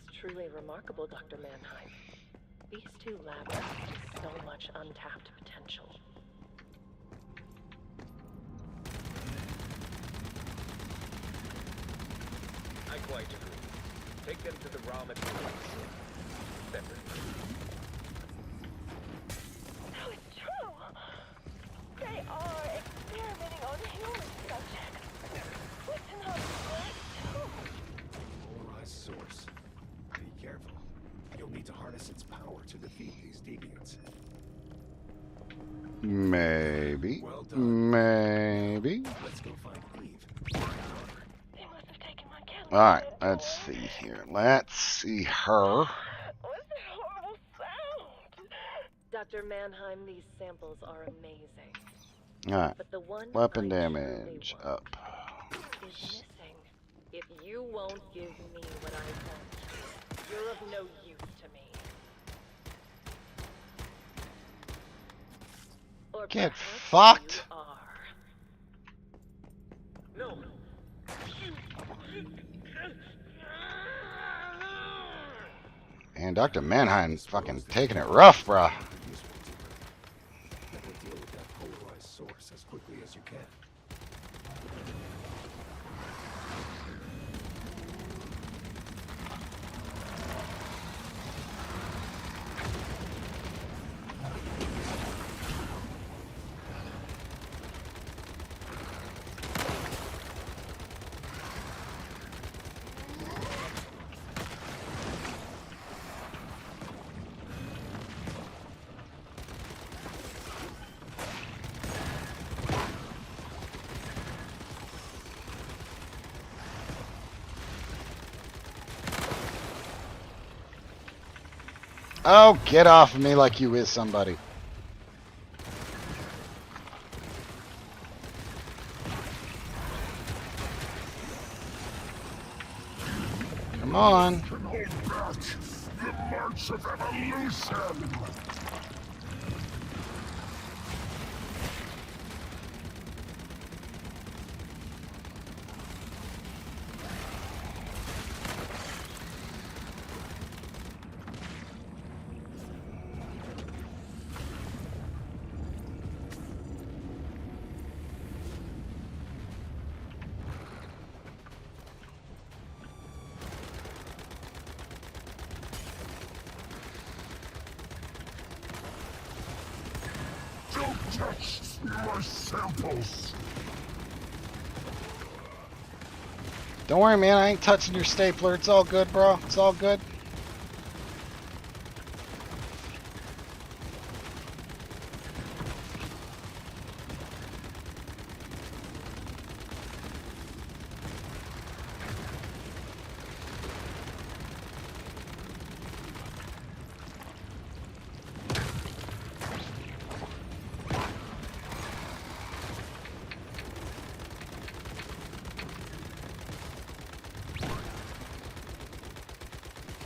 It's truly remarkable, Dr. Mannheim. These two labs have so much untapped potential. I quite agree. Take them to the raw materials. Separately. No, it's true! They are experimenting on human subjects. Listen up, Polarized source. Be careful. You'll need to harness its power to defeat these deviants. Maybe. Well done. Maybe. Let's go find Eve. They must have taken my camera. Alright, let's see here. Let's see her. What's that horrible sound? Dr. Mannheim, these samples are amazing. Alright, But the one weapon I damage truly want up. is missing. If you won't give me what I want, you're of no use to me. Or Get perhaps fucked. you are. No. Man, Dr. Mannheim fucking taking it rough, bruh. Useful to her. Then we'll deal with that polarized source as quickly as you can. Oh, get off of me like you is somebody. Come on. Can hold back the march of evolution. Don't touch my samples. Don't worry, man. I ain't touching your stapler. It's all good, bro. It's all good.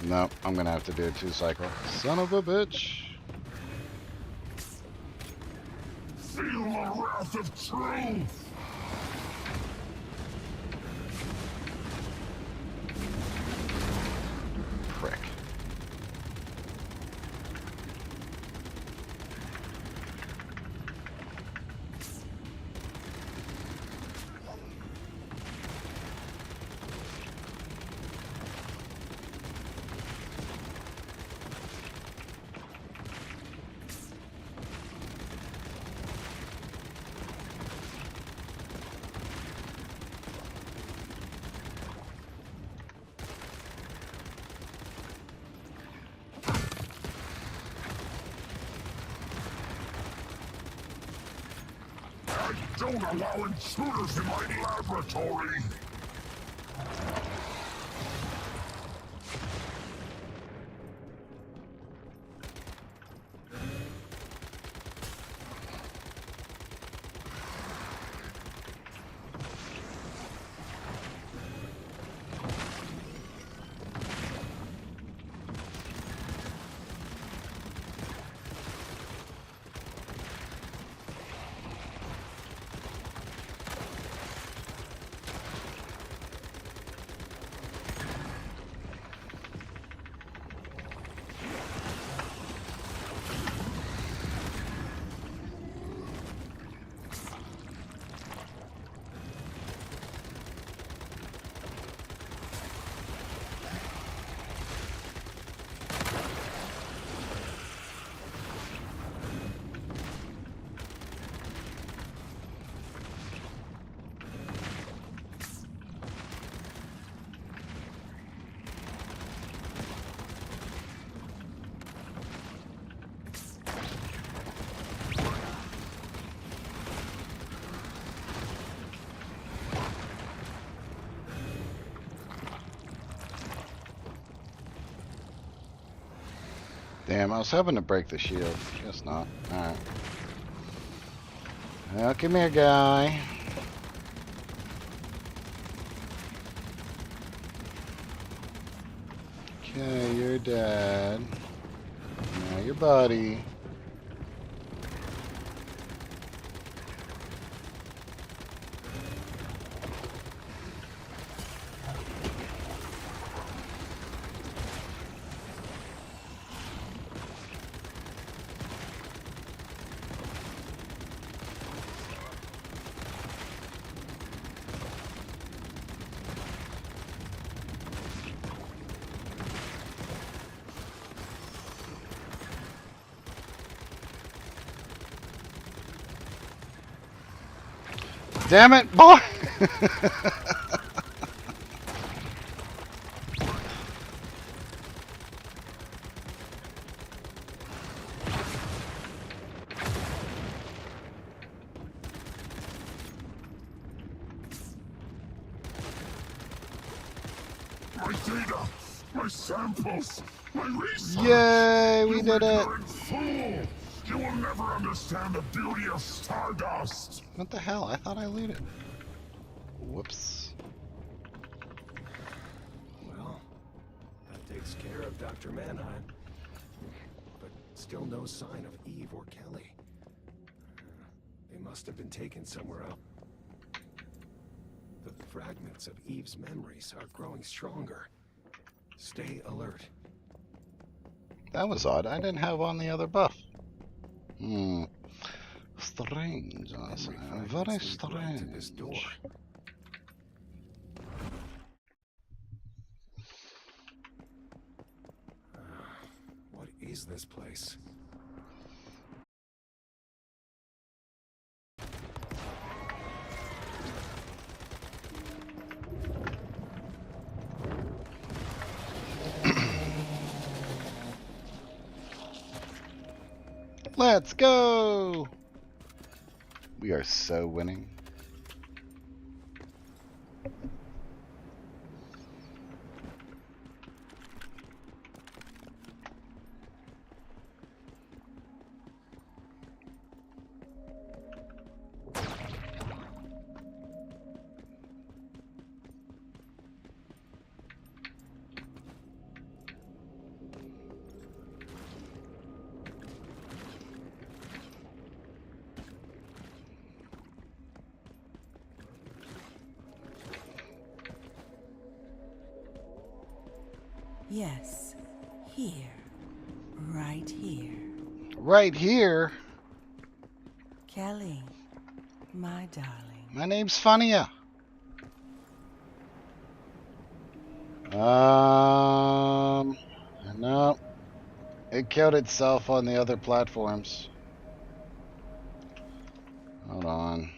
No, I'm gonna have to do a 2-cycle. Son of a bitch. Feel the wrath of truth. Prick. I don't allow intruders in my laboratory. Damn, I was hoping to break the shield. Guess not. Alright. Well, come here, guy. Okay, you're dead. Now your buddy. Damn it, boy! My data, my samples, my research. Yay, we You did it! ignorant fool! You will never understand the beauty of Stardust. What the hell? I thought I looted. Whoops. Well, that takes care of Dr. Mannheim. But still no sign of Eve or Kelly. They must have been taken somewhere else. The fragments of Eve's memories are growing stronger. Stay alert. That was odd. I didn't have on the other buff. Strange. Honestly. Memory Very fragments lead right to this door. strange. What is this place? Let's go! We are so winning. Yes, here. Right here. Right here. Kelly, my darling. My name's Fania. No. It killed itself on the other platforms. Hold on.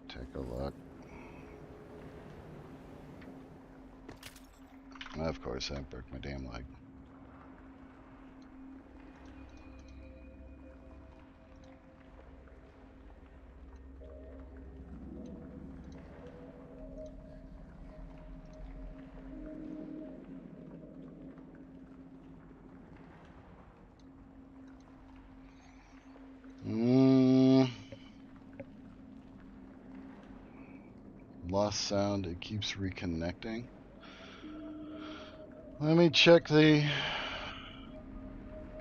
Take a look. Of course, I broke my damn leg. Lost sound. It keeps reconnecting. Let me check the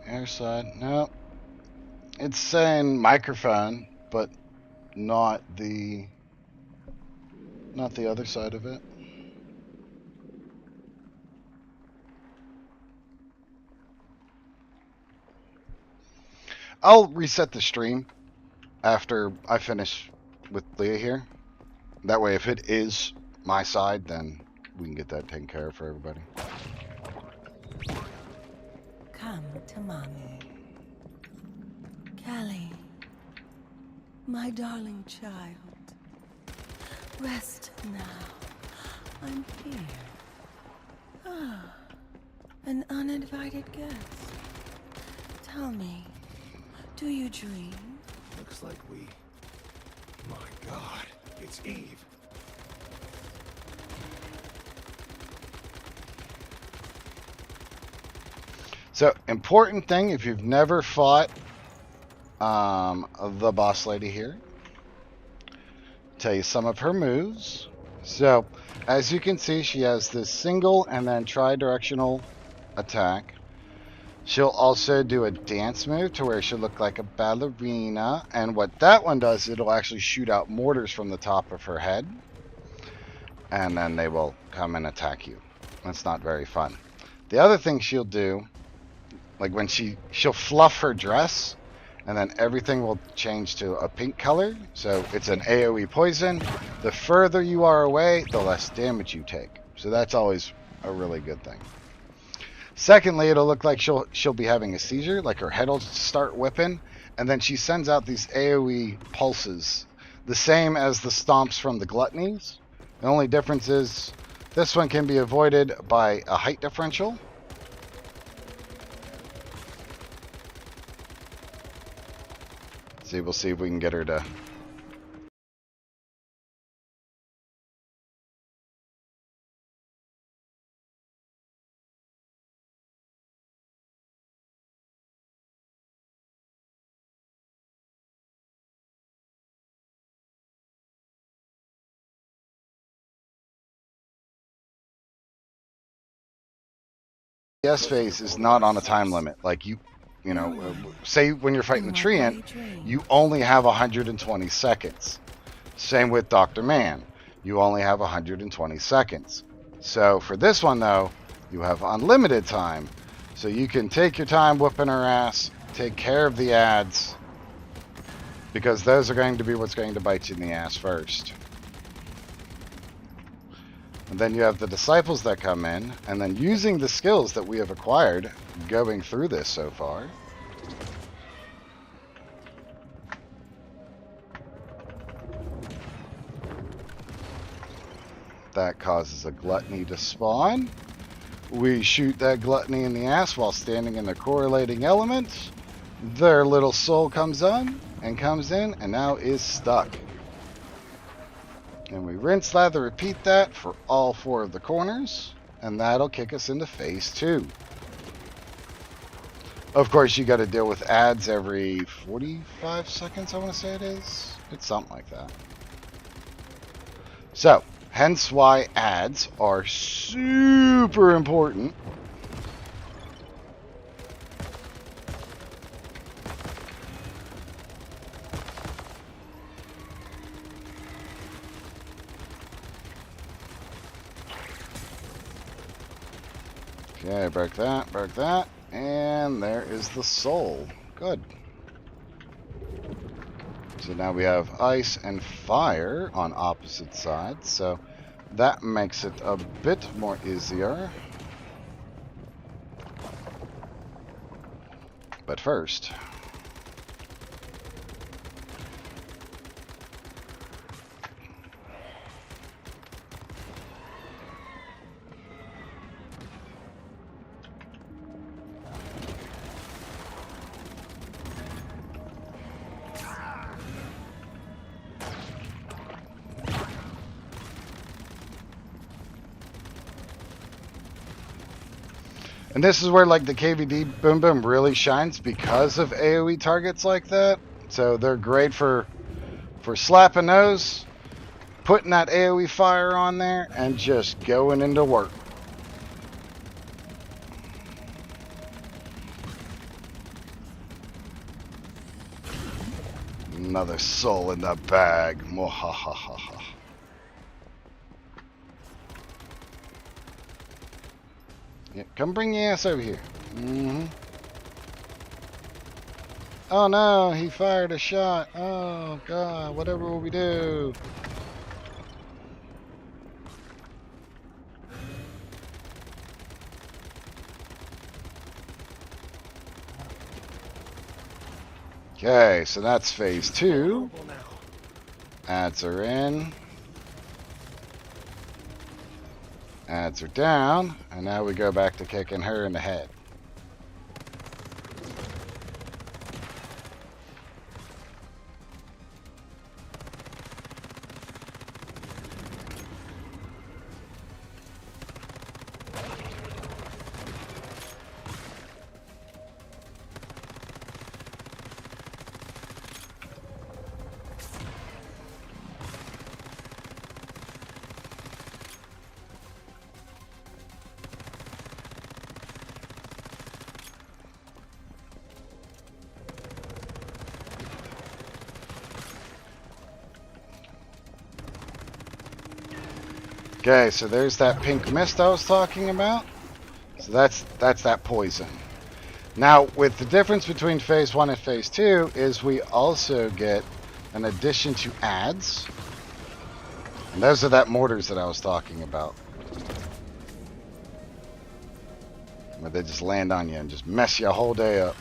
air side. No. It's saying microphone, but not the other side of it. I'll reset the stream after I finish with Leah here. That way, if it is my side, then we can get that taken care of for everybody. Come to mommy. Kelly, my darling child. Rest now. I'm here. Ah, an uninvited guest. Tell me, do you dream? Looks like we... My God, it's Eve. So, important thing, if you've never fought the boss lady here, tell you some of her moves. So, as you can see, she has this single and then tri-directional attack. She'll also do a dance move to where she'll look like a ballerina. And what that one does, it'll actually shoot out mortars from the top of her head. And then they will come and attack you. That's not very fun. The other thing she'll do, like when she'll fluff her dress, and then everything will change to a pink color. So it's an AoE poison. The further you are away, the less damage you take. So that's always a really good thing. Secondly, it'll look like she'll be having a seizure, like her head will start whipping, and then she sends out these AoE pulses the same as the stomps from the gluttonies. The only difference is this one can be avoided by a height differential. See, we'll see if we can get her to... FPS phase is not on a time limit. Like you know, say when you're fighting the Treant, you only have 120 seconds. Same with Dr. Man. You only have 120 seconds. So for this one though, you have unlimited time. So you can take your time whooping her ass, take care of the ads, because those are going to be what's going to bite you in the ass first. And then you have the disciples that come in, and then using the skills that we have acquired going through this so far. That causes a gluttony to spawn. We shoot that gluttony in the ass while standing in the correlating elements. Their little soul comes on and comes in and now is stuck. And we rinse, lather, repeat that for all 4 of the corners, and that'll kick us into phase 2. Of course, you got to deal with ads every 45 seconds, I want to say it is. It's something like that. So, hence why ads are super important. Okay, break that, and there is the soul. Good. So now we have ice and fire on opposite sides, so that makes it a bit more easier. But first... And this is where like the KVD Boom Boom really shines because of AoE targets like that. So they're great for slapping those, putting that AoE fire on there, and just going into work. Another soul in the bag. Mwahahaha. Yeah, come bring your ass over here. Oh no, he fired a shot. Oh god, whatever will we do? Okay, so that's phase 2. Ads are in. Ads are down, and now we go back to kicking her in the head. Okay, so there's that pink mist I was talking about. So that's that poison. Now, with the difference between phase 1 and phase 2 is we also get an addition to ads. And those are that mortars that I was talking about. Where they just land on you and just mess your whole day up.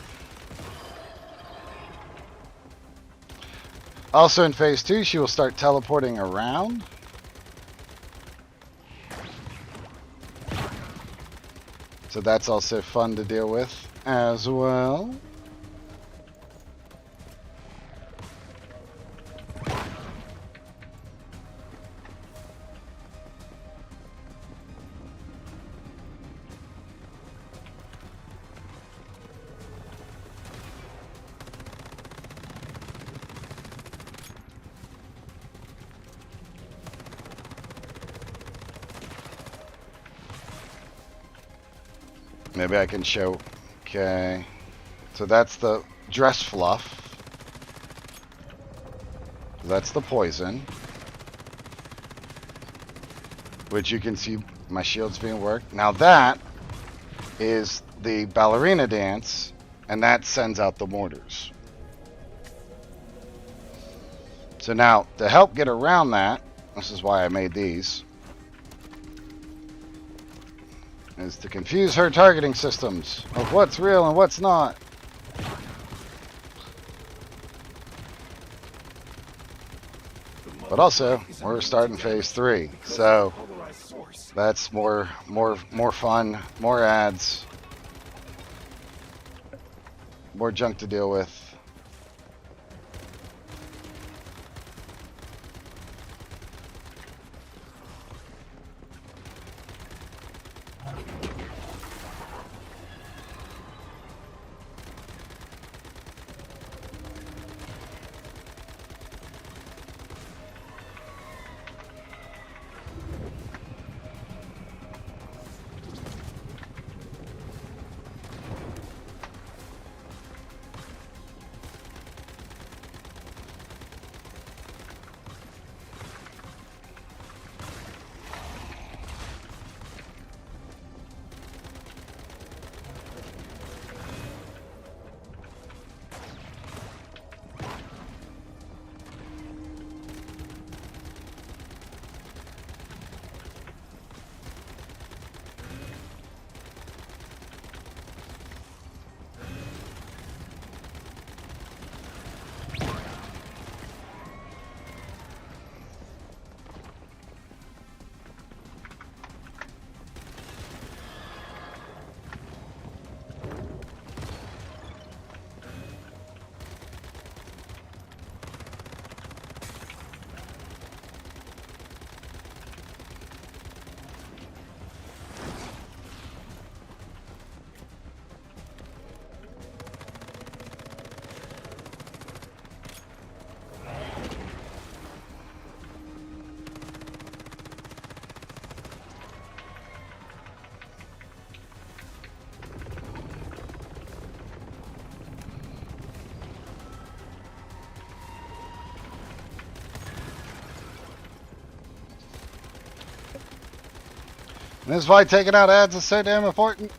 Also in phase 2, she will start teleporting around. So that's also fun to deal with as well. Maybe I can show. Okay. So that's the dress fluff. That's the poison. Which you can see my shield's being worked. Now that is the ballerina dance, and that sends out the mortars. So now, to help get around that, this is why I made these, is to confuse her targeting systems of what's real and what's not. But also, we're starting phase 3, so that's more fun, more ads, more junk to deal with. And this is why taking out ads is so damn important.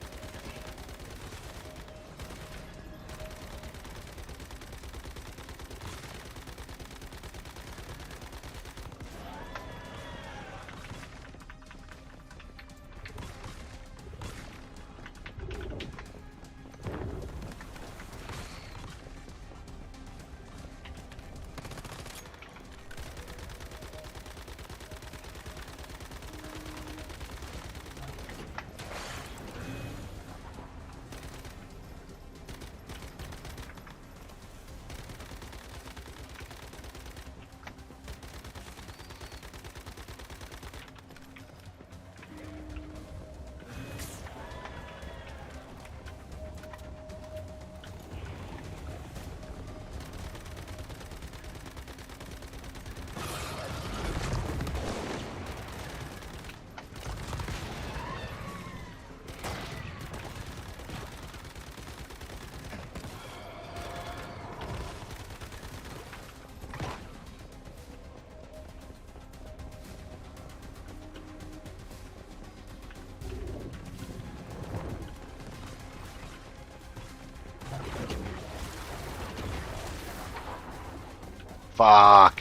Fuck.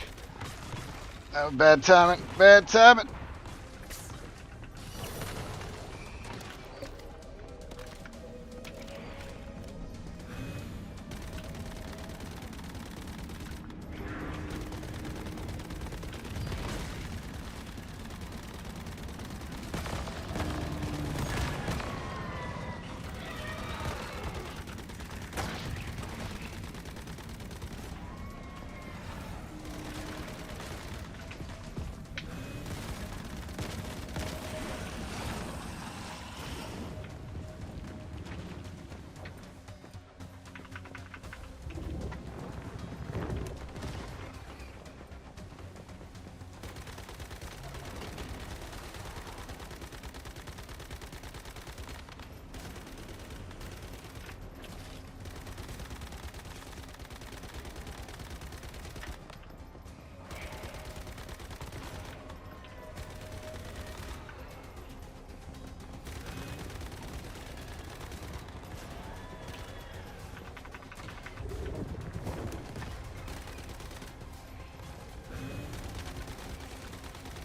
That was bad timing. Bad timing.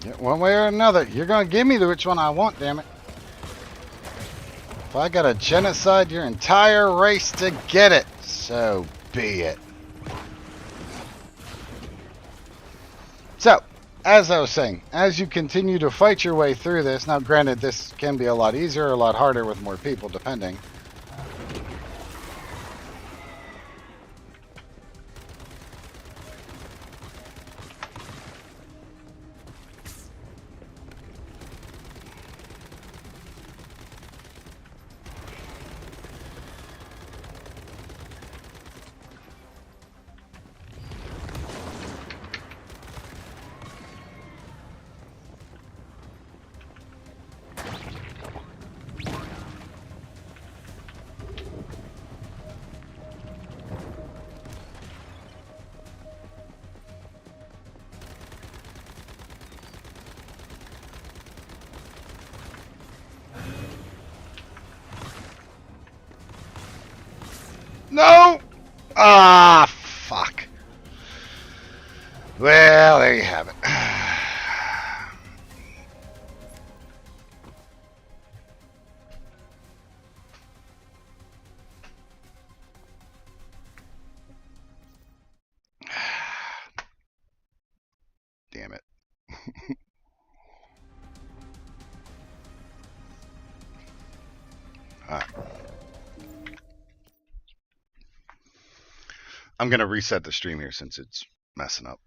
Yeah, one way or another, you're gonna give me which one I want, damn it. If I gotta genocide your entire race to get it, so be it. So, as I was saying, as you continue to fight your way through this, now granted this can be a lot easier or a lot harder with more people, depending. No! Ah, fuck. Well, there you have it. Damn it. Alright. I'm gonna reset the stream here since it's messing up.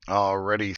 Already